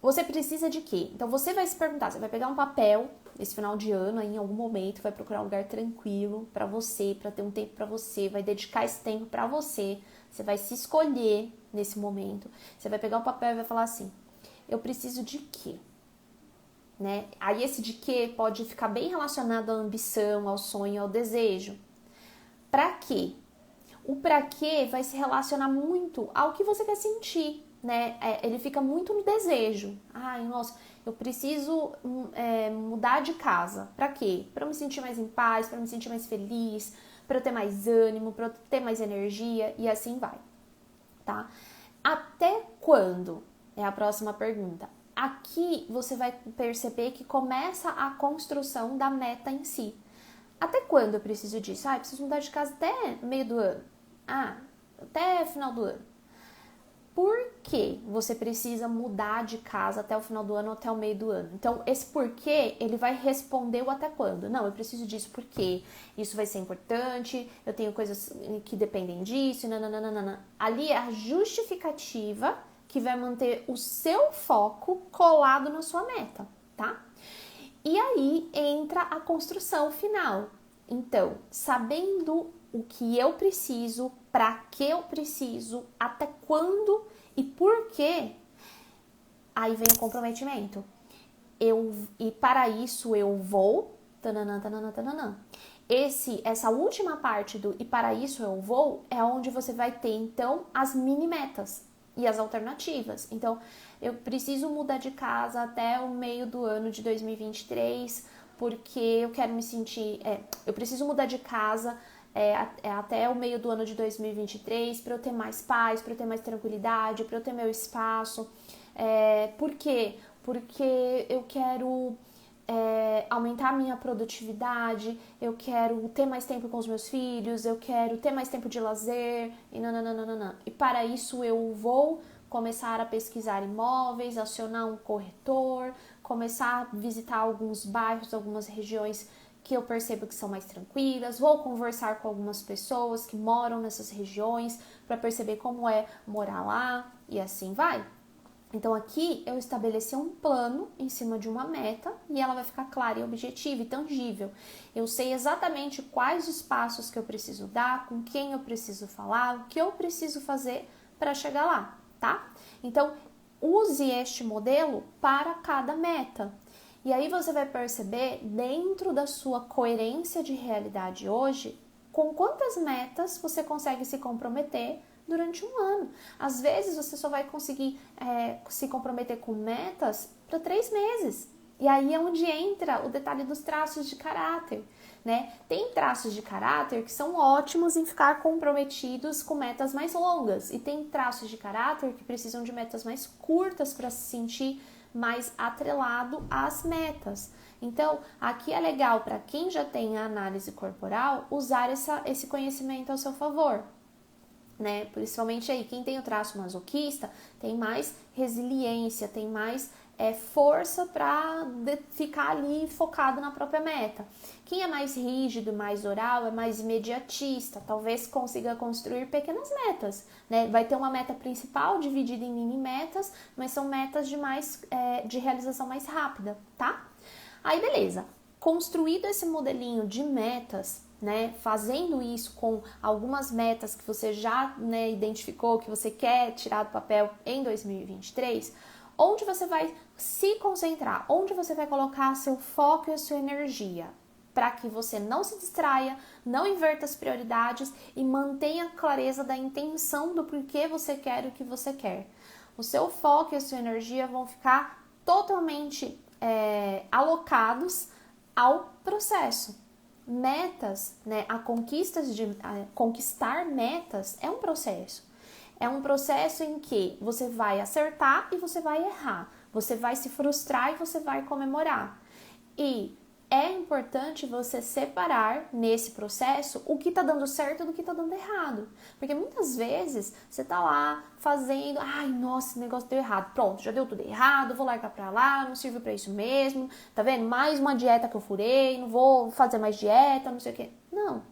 Você precisa de quê? Então, você vai se perguntar, você vai pegar um papel esse final de ano, aí, em algum momento, vai procurar um lugar tranquilo para você, para ter um tempo para você, vai dedicar esse tempo para você, você vai se escolher nesse momento, você vai pegar o papel e vai falar assim, eu preciso de quê? Né? Aí esse de quê pode ficar bem relacionado à ambição, ao sonho, ao desejo. Para quê? O para quê vai se relacionar muito ao que você quer sentir, né? Ele fica muito no desejo. Nossa, eu preciso mudar de casa. Para quê? Para eu me sentir mais em paz, para eu me sentir mais feliz, para eu ter mais ânimo, para eu ter mais energia e assim vai, tá? Até quando? É a próxima pergunta. Aqui você vai perceber que começa a construção da meta em si. Até quando eu preciso disso? Eu preciso mudar de casa até meio do ano. Até final do ano. Por que você precisa mudar de casa até o final do ano ou até o meio do ano? Então, esse porquê, ele vai responder o até quando. Não, eu preciso disso porque isso vai ser importante, eu tenho coisas que dependem disso, nananana. Ali é a justificativa que vai manter o seu foco colado na sua meta, tá? E aí entra a construção final. Então, sabendo o que eu preciso, para que eu preciso, até quando e por quê, aí vem o comprometimento. E para isso eu vou... Tananã, tananã, tananã. Essa última parte do e para isso eu vou é onde você vai ter, então, as mini metas e as alternativas. Então, eu preciso mudar de casa até o meio do ano de 2023, porque eu quero me sentir... eu preciso mudar de casa até o meio do ano de 2023 para eu ter mais paz, para eu ter mais tranquilidade, para eu ter meu espaço. Por quê? Porque eu quero... aumentar a minha produtividade, eu quero ter mais tempo com os meus filhos, eu quero ter mais tempo de lazer, e para isso eu vou começar a pesquisar imóveis, acionar um corretor, começar a visitar alguns bairros, algumas regiões que eu percebo que são mais tranquilas, vou conversar com algumas pessoas que moram nessas regiões para perceber como é morar lá e assim vai. Então aqui eu estabeleci um plano em cima de uma meta e ela vai ficar clara e objetiva e tangível. Eu sei exatamente quais os passos que eu preciso dar, com quem eu preciso falar, o que eu preciso fazer para chegar lá, tá? Então use este modelo para cada meta. E aí você vai perceber dentro da sua coerência de realidade hoje, com quantas metas você consegue se comprometer durante um ano. Às vezes você só vai conseguir se comprometer com metas para 3 meses. E aí é onde entra o detalhe dos traços de caráter, né? Tem traços de caráter que são ótimos em ficar comprometidos com metas mais longas, e tem traços de caráter que precisam de metas mais curtas para se sentir mais atrelado às metas. Então, aqui é legal para quem já tem a análise corporal usar esse conhecimento ao seu favor, né? Principalmente aí, quem tem o traço masoquista tem mais resiliência, tem mais força para ficar ali focado na própria meta. Quem é mais rígido, mais oral, é mais imediatista, talvez consiga construir pequenas metas, né? Vai ter uma meta principal dividida em mini metas, mas são metas de realização mais rápida, tá? Aí beleza, construído esse modelinho de metas, né, fazendo isso com algumas metas que você já, né, identificou, que você quer tirar do papel em 2023, onde você vai se concentrar, onde você vai colocar seu foco e a sua energia, para que você não se distraia, não inverta as prioridades e mantenha a clareza da intenção do porquê você quer o que você quer. O seu foco e a sua energia vão ficar totalmente alocados ao processo. Metas, né, conquistar metas é um processo. É um processo em que você vai acertar e você vai errar. Você vai se frustrar e você vai comemorar. E é importante você separar nesse processo o que está dando certo do que está dando errado. Porque muitas vezes você está lá fazendo, ai, nossa, esse negócio deu errado. Pronto, já deu tudo errado, vou largar pra lá, não sirve pra isso mesmo. Tá vendo? Mais uma dieta que eu furei, não vou fazer mais dieta, não sei o quê. Não.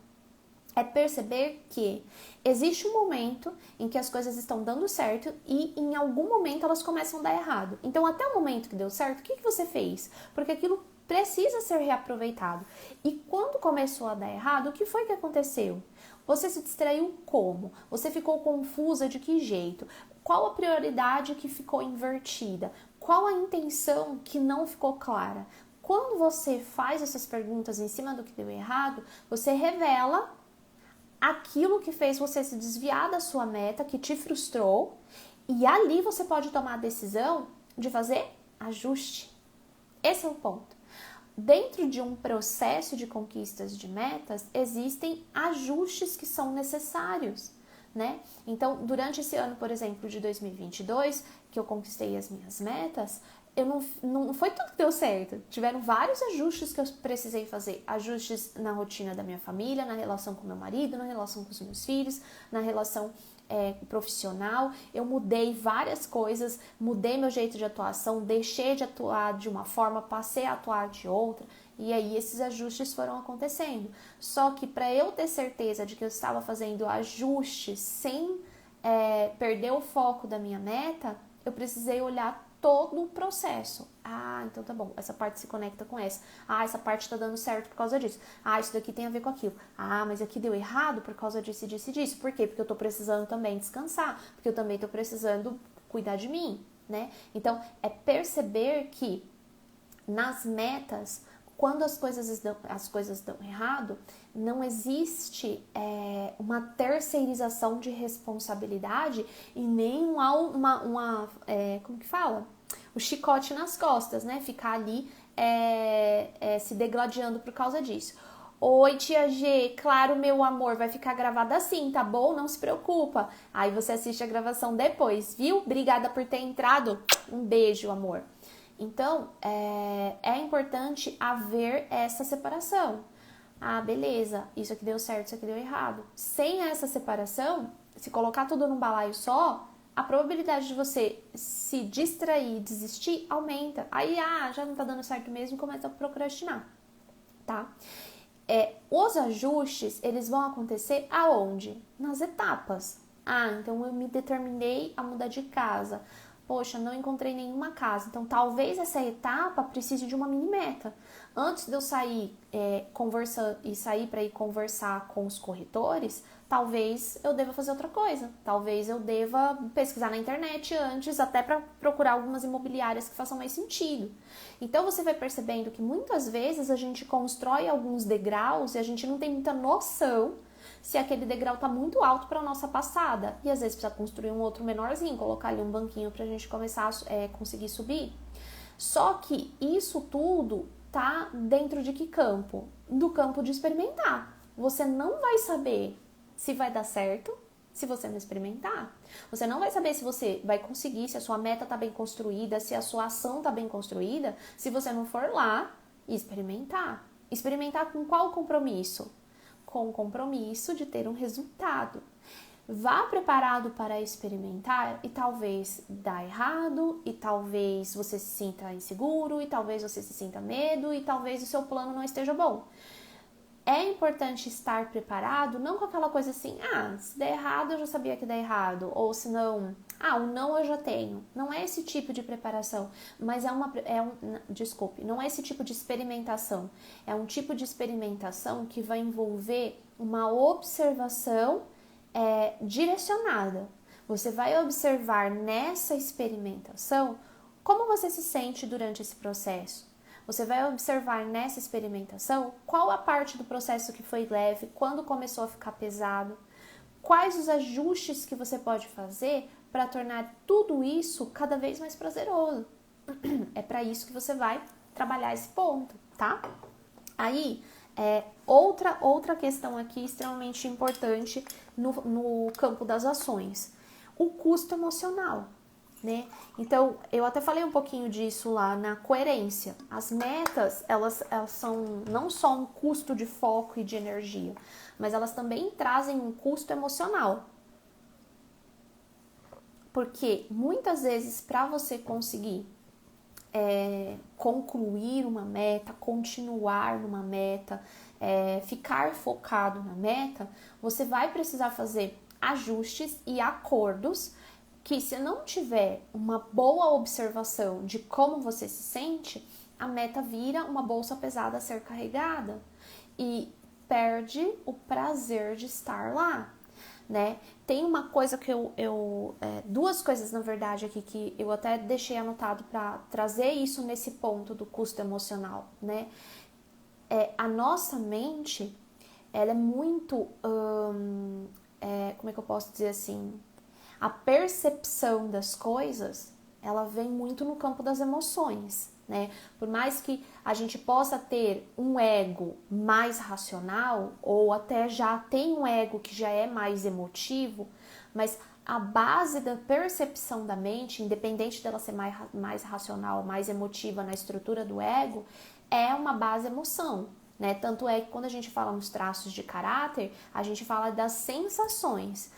É perceber que existe um momento em que as coisas estão dando certo e em algum momento elas começam a dar errado. Então, até o momento que deu certo, o que você fez? Porque aquilo precisa ser reaproveitado. E quando começou a dar errado, o que foi que aconteceu? Você se distraiu como? Você ficou confusa de que jeito? Qual a prioridade que ficou invertida? Qual a intenção que não ficou clara? Quando você faz essas perguntas em cima do que deu errado, você revela aquilo que fez você se desviar da sua meta, que te frustrou, e ali você pode tomar a decisão de fazer ajuste. Esse é o ponto. Dentro de um processo de conquistas de metas, existem ajustes que são necessários, né? Então, durante esse ano, por exemplo, de 2022, que eu conquistei as minhas metas, não foi tudo que deu certo. Tiveram vários ajustes que eu precisei fazer. Ajustes na rotina da minha família, na relação com meu marido, na relação com os meus filhos, na relação profissional. Eu mudei várias coisas, mudei meu jeito de atuação, deixei de atuar de uma forma, passei a atuar de outra. E aí esses ajustes foram acontecendo. Só que para eu ter certeza de que eu estava fazendo ajustes sem perder o foco da minha meta, eu precisei olhar todo o processo. Ah, então tá bom, essa parte se conecta com essa. Ah, essa parte tá dando certo por causa disso. Ah, isso daqui tem a ver com aquilo. Ah, mas aqui deu errado por causa disso, disso e disso. Por quê? Porque eu tô precisando também descansar. Porque eu também tô precisando cuidar de mim, né? Então, é perceber que nas metas, quando as coisas dão errado, não existe uma terceirização de responsabilidade e nem como que fala? O chicote nas costas, né? Ficar ali se degladiando por causa disso. Oi, tia G, claro, meu amor, vai ficar gravado assim, tá bom? Não se preocupa. Aí você assiste a gravação depois, viu? Obrigada por ter entrado. Um beijo, amor. Então, é importante haver essa separação. Ah, beleza, isso aqui deu certo, isso aqui deu errado. Sem essa separação, se colocar tudo num balaio só, a probabilidade de você se distrair, desistir, aumenta. Aí, já não tá dando certo mesmo, começa a procrastinar, tá? Os ajustes, eles vão acontecer aonde? Nas etapas. Então eu me determinei a mudar de casa. Poxa, não encontrei nenhuma casa. Então, talvez essa etapa precise de uma mini meta. Antes de eu sair sair para ir conversar com os corretores, talvez eu deva fazer outra coisa. Talvez eu deva pesquisar na internet antes, até para procurar algumas imobiliárias que façam mais sentido. Então, você vai percebendo que muitas vezes a gente constrói alguns degraus e a gente não tem muita noção se aquele degrau está muito alto para a nossa passada. E às vezes precisa construir um outro menorzinho, colocar ali um banquinho para a gente começar a conseguir subir. Só que isso tudo tá dentro de que campo? Do campo de experimentar. Você não vai saber se vai dar certo se você não experimentar. Você não vai saber se você vai conseguir, se a sua meta tá bem construída, se a sua ação tá bem construída, se você não for lá e experimentar. Experimentar com qual compromisso? Com o compromisso de ter um resultado. Vá preparado para experimentar e talvez dá errado, e talvez você se sinta inseguro, e talvez você se sinta medo, e talvez o seu plano não esteja bom. É importante estar preparado, não com aquela coisa assim, se der errado eu já sabia que der errado, ou se não, o não eu já tenho. Não é esse tipo de preparação, mas não é esse tipo de experimentação. É um tipo de experimentação que vai envolver uma observação direcionada. Você vai observar nessa experimentação como você se sente durante esse processo. Você vai observar nessa experimentação qual a parte do processo que foi leve, quando começou a ficar pesado, quais os ajustes que você pode fazer para tornar tudo isso cada vez mais prazeroso. É para isso que você vai trabalhar esse ponto, tá? Aí, outra questão aqui extremamente importante no campo das ações, o custo emocional. Né? Então, eu até falei um pouquinho disso lá na coerência. As metas, elas são não só um custo de foco e de energia, mas elas também trazem um custo emocional. Porque muitas vezes, para você conseguir concluir uma meta, continuar numa meta, ficar focado na meta, você vai precisar fazer ajustes e acordos que, se não tiver uma boa observação de como você se sente, a meta vira uma bolsa pesada a ser carregada e perde o prazer de estar lá, né? Tem uma coisa que duas coisas na verdade aqui que eu até deixei anotado para trazer isso nesse ponto do custo emocional, né? A nossa mente, ela é muito, como é que eu posso dizer assim? A percepção das coisas, ela vem muito no campo das emoções, né? Por mais que a gente possa ter um ego mais racional, ou até já tem um ego que já é mais emotivo, mas a base da percepção da mente, independente dela ser mais racional, mais emotiva na estrutura do ego, é uma base emoção, né? Tanto é que quando a gente fala nos traços de caráter, a gente fala das sensações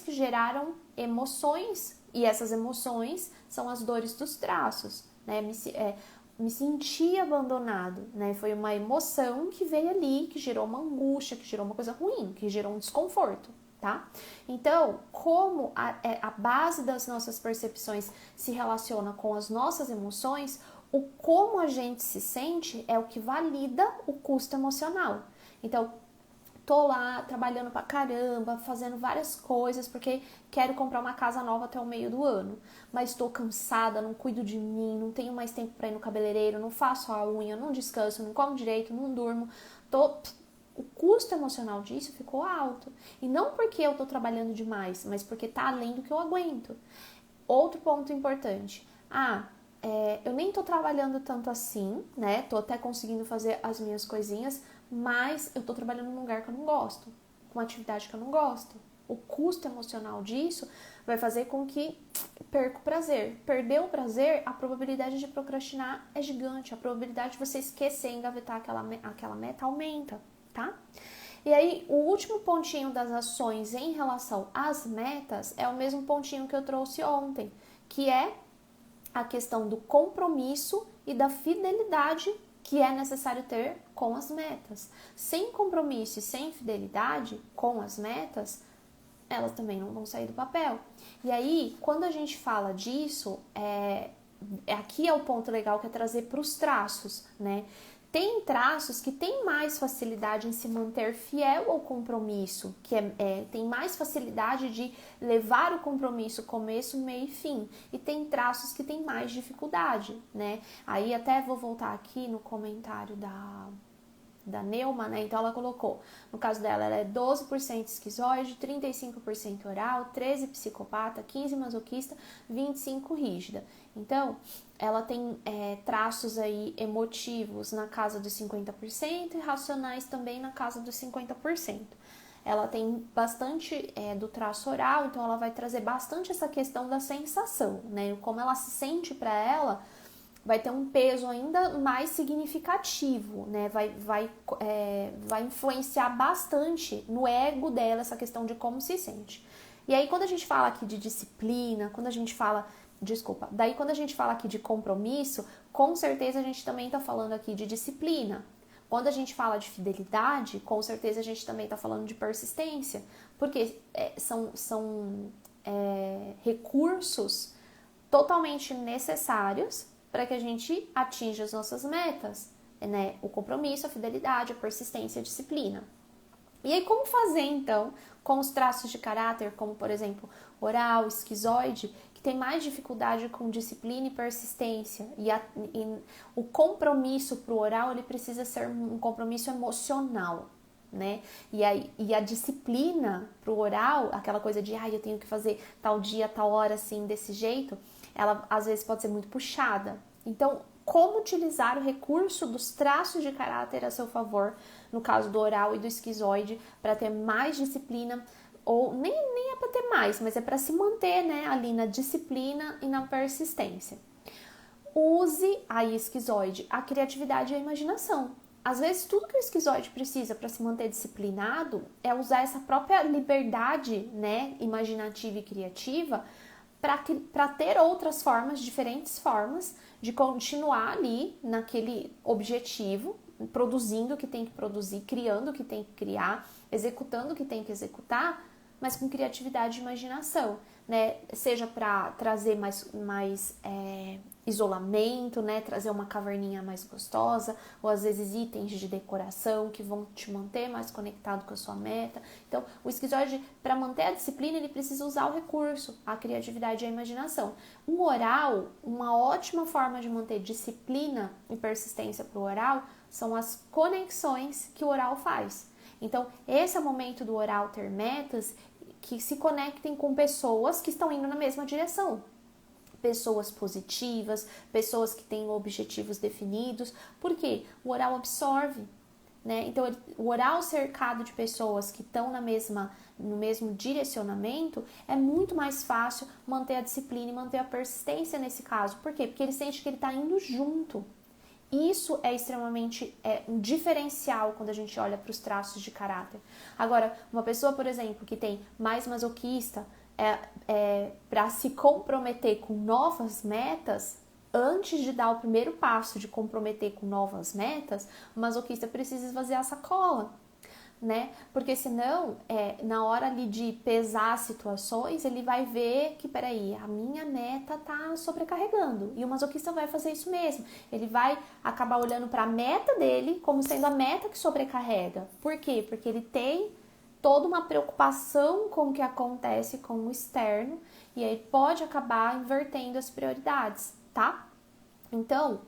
que geraram emoções, e essas emoções são as dores dos traços, né? Me senti abandonado, né? Foi uma emoção que veio ali, que gerou uma angústia, que gerou uma coisa ruim, que gerou um desconforto, tá? Então, como a base das nossas percepções se relaciona com as nossas emoções, o como a gente se sente é o que valida o custo emocional. Então, tô lá trabalhando pra caramba, fazendo várias coisas porque quero comprar uma casa nova até o meio do ano, mas tô cansada, não cuido de mim, não tenho mais tempo pra ir no cabeleireiro, não faço a unha, não descanso, não como direito, não durmo, o custo emocional disso ficou alto. E não porque eu tô trabalhando demais, mas porque tá além do que eu aguento. Outro ponto importante. Eu nem tô trabalhando tanto assim, né? Tô até conseguindo fazer as minhas coisinhas, mas eu tô trabalhando num lugar que eu não gosto, com uma atividade que eu não gosto. O custo emocional disso vai fazer com que perca o prazer. Perder o prazer, a probabilidade de procrastinar é gigante. A probabilidade de você esquecer e engavetar aquela meta aumenta, tá? E aí, o último pontinho das ações em relação às metas é o mesmo pontinho que eu trouxe ontem, que é a questão do compromisso e da fidelidade que é necessário ter com as metas. Sem compromisso e sem fidelidade com as metas, elas também não vão sair do papel. E aí, quando a gente fala disso, aqui é o ponto legal, que é trazer para os traços, né? Tem traços que têm mais facilidade em se manter fiel ao compromisso, que tem mais facilidade de levar o compromisso começo, meio e fim. E tem traços que têm mais dificuldade, né? Aí até vou voltar aqui no comentário da Neuma, né? Então ela colocou, no caso dela, ela é 12% esquizoide, 35% oral, 13 psicopata, 15 masoquista, 25 rígida. Então, ela tem traços aí emotivos na casa dos 50% e racionais também na casa dos 50%. Ela tem bastante do traço oral, então ela vai trazer bastante essa questão da sensação, né? Como ela se sente para ela, vai ter um peso ainda mais significativo, né? Vai influenciar bastante no ego dela essa questão de como se sente. E aí, quando a gente fala aqui de disciplina, quando a gente fala aqui de compromisso, com certeza a gente também está falando aqui de disciplina. Quando a gente fala de fidelidade, com certeza a gente também está falando de persistência, porque são recursos totalmente necessários para que a gente atinja as nossas metas, né? O compromisso, a fidelidade, a persistência, a disciplina. E aí, como fazer, então, com os traços de caráter, como, por exemplo, oral, esquizoide, que tem mais dificuldade com disciplina e persistência, e o compromisso para o oral, ele precisa ser um compromisso emocional, né? E a disciplina para o oral, aquela coisa de, eu tenho que fazer tal dia, tal hora, assim, desse jeito, ela às vezes pode ser muito puxada. Então, como utilizar o recurso dos traços de caráter a seu favor, no caso do oral e do esquizoide, para ter mais disciplina, ou nem é para ter mais, mas é para se manter, né, ali na disciplina e na persistência. Use a esquizoide, a criatividade e a imaginação. Às vezes, tudo que o esquizoide precisa para se manter disciplinado é usar essa própria liberdade, né, imaginativa e criativa, para ter outras formas, diferentes formas de continuar ali naquele objetivo, produzindo o que tem que produzir, criando o que tem que criar, executando o que tem que executar, mas com criatividade e imaginação, né? Seja para trazer mais isolamento, né? Trazer uma caverninha mais gostosa, ou às vezes itens de decoração que vão te manter mais conectado com a sua meta. Então, o esquizoide, para manter a disciplina, ele precisa usar o recurso, a criatividade e a imaginação. O oral, uma ótima forma de manter disciplina e persistência para o oral, são as conexões que o oral faz. Então, esse é o momento do oral ter metas que se conectem com pessoas que estão indo na mesma direção. Pessoas positivas, pessoas que têm objetivos definidos. Por quê? O oral absorve, né? Então, o oral cercado de pessoas que estão no mesmo direcionamento, é muito mais fácil manter a disciplina e manter a persistência nesse caso. Por quê? Porque ele sente que ele está indo junto. Isso é extremamente um diferencial quando a gente olha para os traços de caráter. Agora, uma pessoa, por exemplo, que tem mais masoquista, para se comprometer com novas metas, antes de dar o primeiro passo de comprometer com novas metas, o masoquista precisa esvaziar a sacola, né? Porque senão, na hora ali de pesar as situações, ele vai ver que, peraí, a minha meta tá sobrecarregando. E o masoquista vai fazer isso mesmo. Ele vai acabar olhando para a meta dele como sendo a meta que sobrecarrega. Por quê? Porque ele tem toda uma preocupação com o que acontece com o externo e aí pode acabar invertendo as prioridades, tá? Então,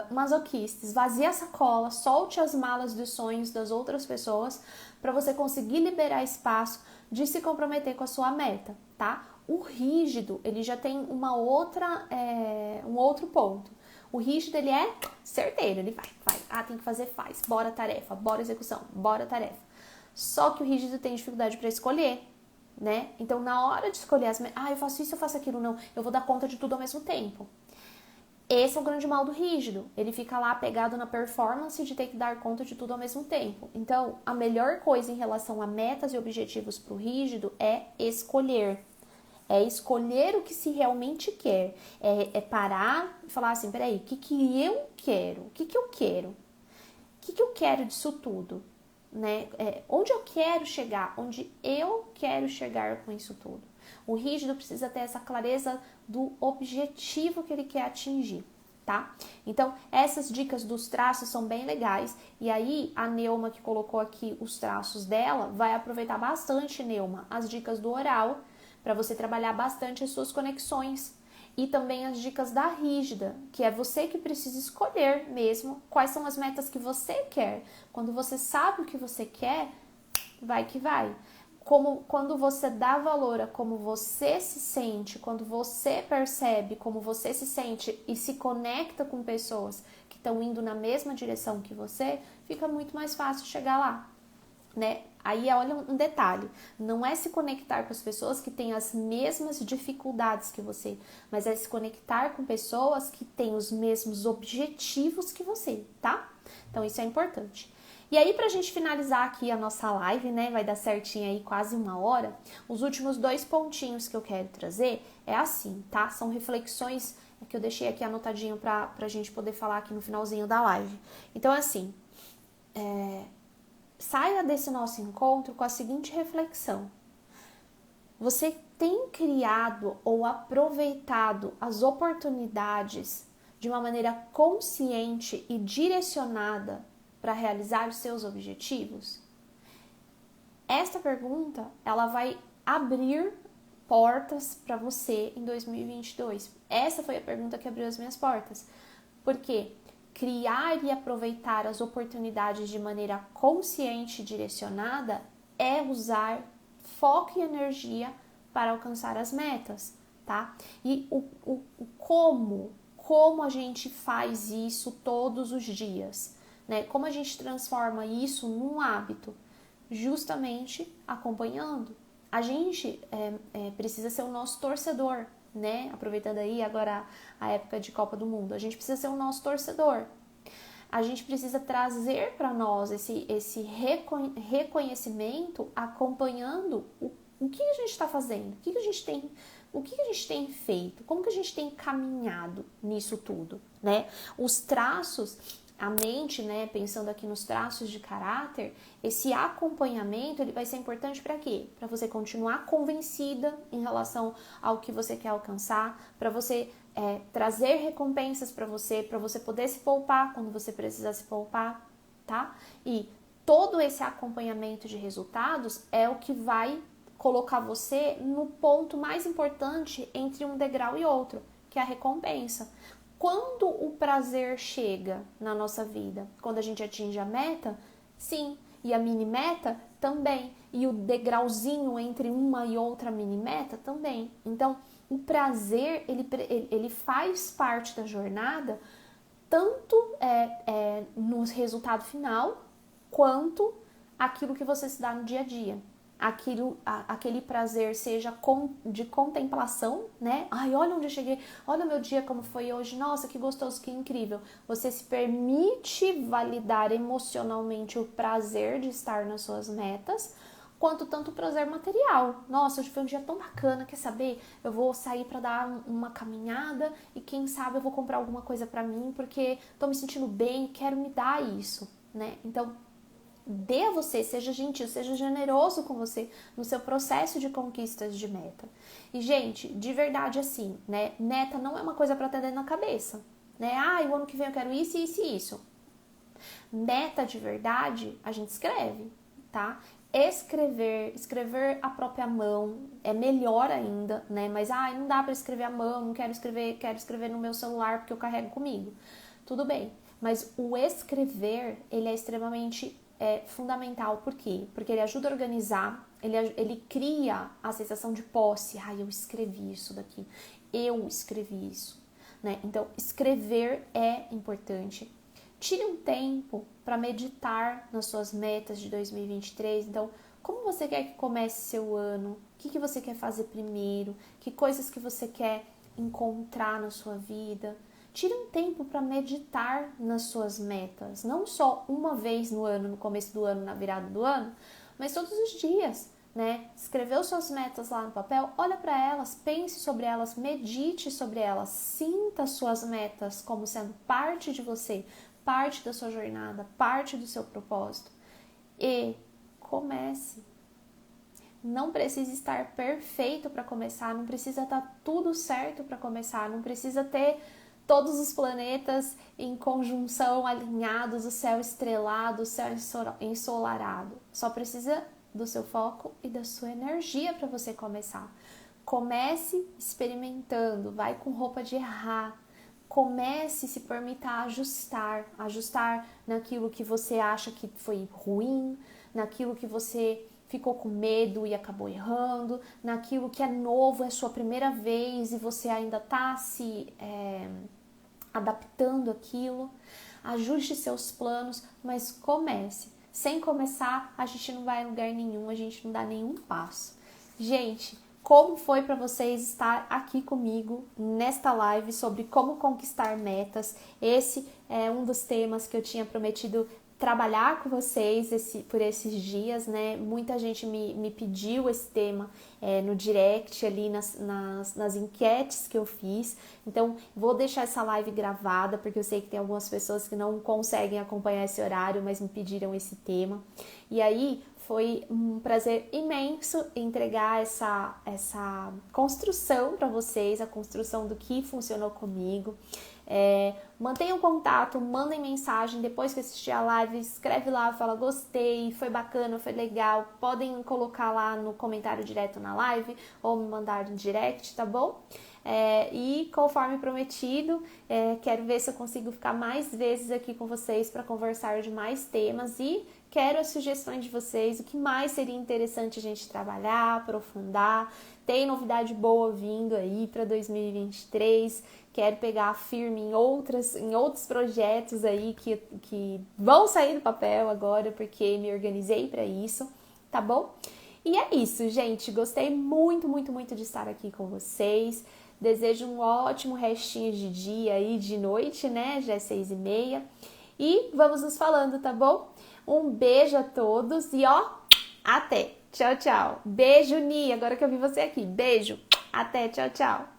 masoquista, esvazie a sacola, solte as malas dos sonhos das outras pessoas para você conseguir liberar espaço de se comprometer com a sua meta, tá? O rígido, ele já tem um outro ponto. O rígido, ele é certeiro, ele vai. Tem que fazer, faz. Bora tarefa, bora execução, bora tarefa. Só que o rígido tem dificuldade para escolher, né? Então, na hora de escolher eu faço isso, eu faço aquilo, não. Eu vou dar conta de tudo ao mesmo tempo. Esse é o grande mal do rígido. Ele fica lá pegado na performance de ter que dar conta de tudo ao mesmo tempo. Então, a melhor coisa em relação a metas e objetivos para o rígido é escolher. É escolher o que se realmente quer. É parar e falar assim, peraí, o que eu quero? O que eu quero? O que eu quero disso tudo? Né? Onde eu quero chegar? Onde eu quero chegar com isso tudo? O rígido precisa ter essa clareza do objetivo que ele quer atingir, tá? Então, essas dicas dos traços são bem legais. E aí, a Neuma, que colocou aqui os traços dela, vai aproveitar bastante, Neuma, as dicas do oral, para você trabalhar bastante as suas conexões. E também as dicas da rígida, que é você que precisa escolher mesmo quais são as metas que você quer. Quando você sabe o que você quer, vai que vai. Quando você dá valor a como você se sente, quando você percebe como você se sente e se conecta com pessoas que estão indo na mesma direção que você, fica muito mais fácil chegar lá, né? Aí olha um detalhe, não é se conectar com as pessoas que têm as mesmas dificuldades que você, mas é se conectar com pessoas que têm os mesmos objetivos que você, tá? Então isso é importante. E aí, pra gente finalizar aqui a nossa live, né, vai dar certinho aí quase 1 hora, os últimos 2 pontinhos que eu quero trazer é assim, tá? São reflexões que eu deixei aqui anotadinho pra gente poder falar aqui no finalzinho da live. Então, assim, saia desse nosso encontro com a seguinte reflexão. Você tem criado ou aproveitado as oportunidades de uma maneira consciente e direcionada para realizar os seus objetivos? Esta pergunta, ela vai abrir portas para você em 2022. Essa foi a pergunta que abriu as minhas portas. Por quê? Criar e aproveitar as oportunidades de maneira consciente e direcionada é usar foco e energia para alcançar as metas, tá? E como a gente faz isso todos os dias, né? Como a gente transforma isso num hábito? Justamente acompanhando. A gente precisa ser o nosso torcedor, né? Aproveitando aí agora a época de Copa do Mundo, a gente precisa ser o nosso torcedor. A gente precisa trazer para nós esse reconhecimento acompanhando o que a gente está fazendo, o que a gente tem feito, como que a gente tem caminhado nisso tudo, né? Os traços, a mente, né, pensando aqui nos traços de caráter, esse acompanhamento ele vai ser importante para quê? Para você continuar convencida em relação ao que você quer alcançar, para você trazer recompensas para você poder se poupar quando você precisar se poupar, tá? E todo esse acompanhamento de resultados é o que vai colocar você no ponto mais importante entre um degrau e outro, que é a recompensa. Quando o prazer chega na nossa vida? Quando a gente atinge a meta? Sim. E a mini meta? Também. E o degrauzinho entre uma e outra mini meta? Também. Então, o prazer, ele faz parte da jornada, tanto no resultado final, quanto aquilo que você se dá no dia a dia. Aquele prazer seja de contemplação, né? Ai, olha onde eu cheguei, olha o meu dia como foi hoje, nossa, que gostoso, que incrível. Você se permite validar emocionalmente o prazer de estar nas suas metas, quanto tanto o prazer material. Nossa, hoje foi um dia tão bacana, quer saber? Eu vou sair para dar uma caminhada e quem sabe eu vou comprar alguma coisa para mim, porque tô me sentindo bem, quero me dar isso, né? Então, dê a você, seja gentil, seja generoso com você no seu processo de conquistas de meta. E, gente, de verdade assim, né? Meta não é uma coisa para ter dentro da cabeça, né? Ah, o ano que vem eu quero isso, isso e isso. Meta de verdade, a gente escreve, tá? Escrever a própria mão é melhor ainda, né? Mas, não dá para escrever à mão, não quero escrever, quero escrever no meu celular porque eu carrego comigo. Tudo bem, mas o escrever, ele é extremamente fundamental. Por quê? Porque ele ajuda a organizar, ele cria a sensação de posse. Eu escrevi isso daqui, eu escrevi isso, né? Então, escrever é importante. Tire um tempo para meditar nas suas metas de 2023. Então, como você quer que comece seu ano? O que você quer fazer primeiro? Que coisas que você quer encontrar na sua vida? Tire um tempo para meditar nas suas metas, não só uma vez no ano, no começo do ano, na virada do ano, mas todos os dias, né? Escreveu suas metas lá no papel, olha para elas, pense sobre elas, medite sobre elas, sinta suas metas como sendo parte de você, parte da sua jornada, parte do seu propósito e comece. Não precisa estar perfeito para começar, não precisa estar tudo certo para começar, não precisa ter todos os planetas em conjunção, alinhados, o céu estrelado, o céu ensolarado. Só precisa do seu foco e da sua energia para você começar. Comece experimentando, vai com roupa de errar. Comece se permita ajustar naquilo que você acha que foi ruim, naquilo que você ficou com medo e acabou errando, naquilo que é novo, é sua primeira vez e você ainda está se adaptando àquilo. Ajuste seus planos, mas comece. Sem começar, a gente não vai a lugar nenhum, a gente não dá nenhum passo. Gente, como foi para vocês estar aqui comigo nesta live sobre como conquistar metas? Esse é um dos temas que eu tinha prometido trabalhar com vocês por esses dias, né? Muita gente me pediu esse tema no direct ali nas enquetes que eu fiz. Então, vou deixar essa live gravada, porque eu sei que tem algumas pessoas que não conseguem acompanhar esse horário, mas me pediram esse tema. E aí, foi um prazer imenso entregar essa construção para vocês, a construção do que funcionou comigo. Mantenham contato, mandem mensagem depois que assistir a live, escreve lá, fala gostei, foi bacana, foi legal, podem colocar lá no comentário direto na live ou me mandar no direct, tá bom? E conforme prometido, quero ver se eu consigo ficar mais vezes aqui com vocês para conversar de mais temas e quero as sugestões de vocês, o que mais seria interessante a gente trabalhar, aprofundar. Tem novidade boa vindo aí para 2023, quero pegar firme em outros projetos aí que vão sair do papel agora, porque me organizei para isso, tá bom? E é isso, gente, gostei muito, muito, muito de estar aqui com vocês. Desejo um ótimo restinho de dia aí, de noite, né? Já é 6h30. E vamos nos falando, tá bom? Um beijo a todos e ó, até! Tchau, tchau! Beijo, Ni! Agora que eu vi você aqui. Beijo! Até, tchau, tchau!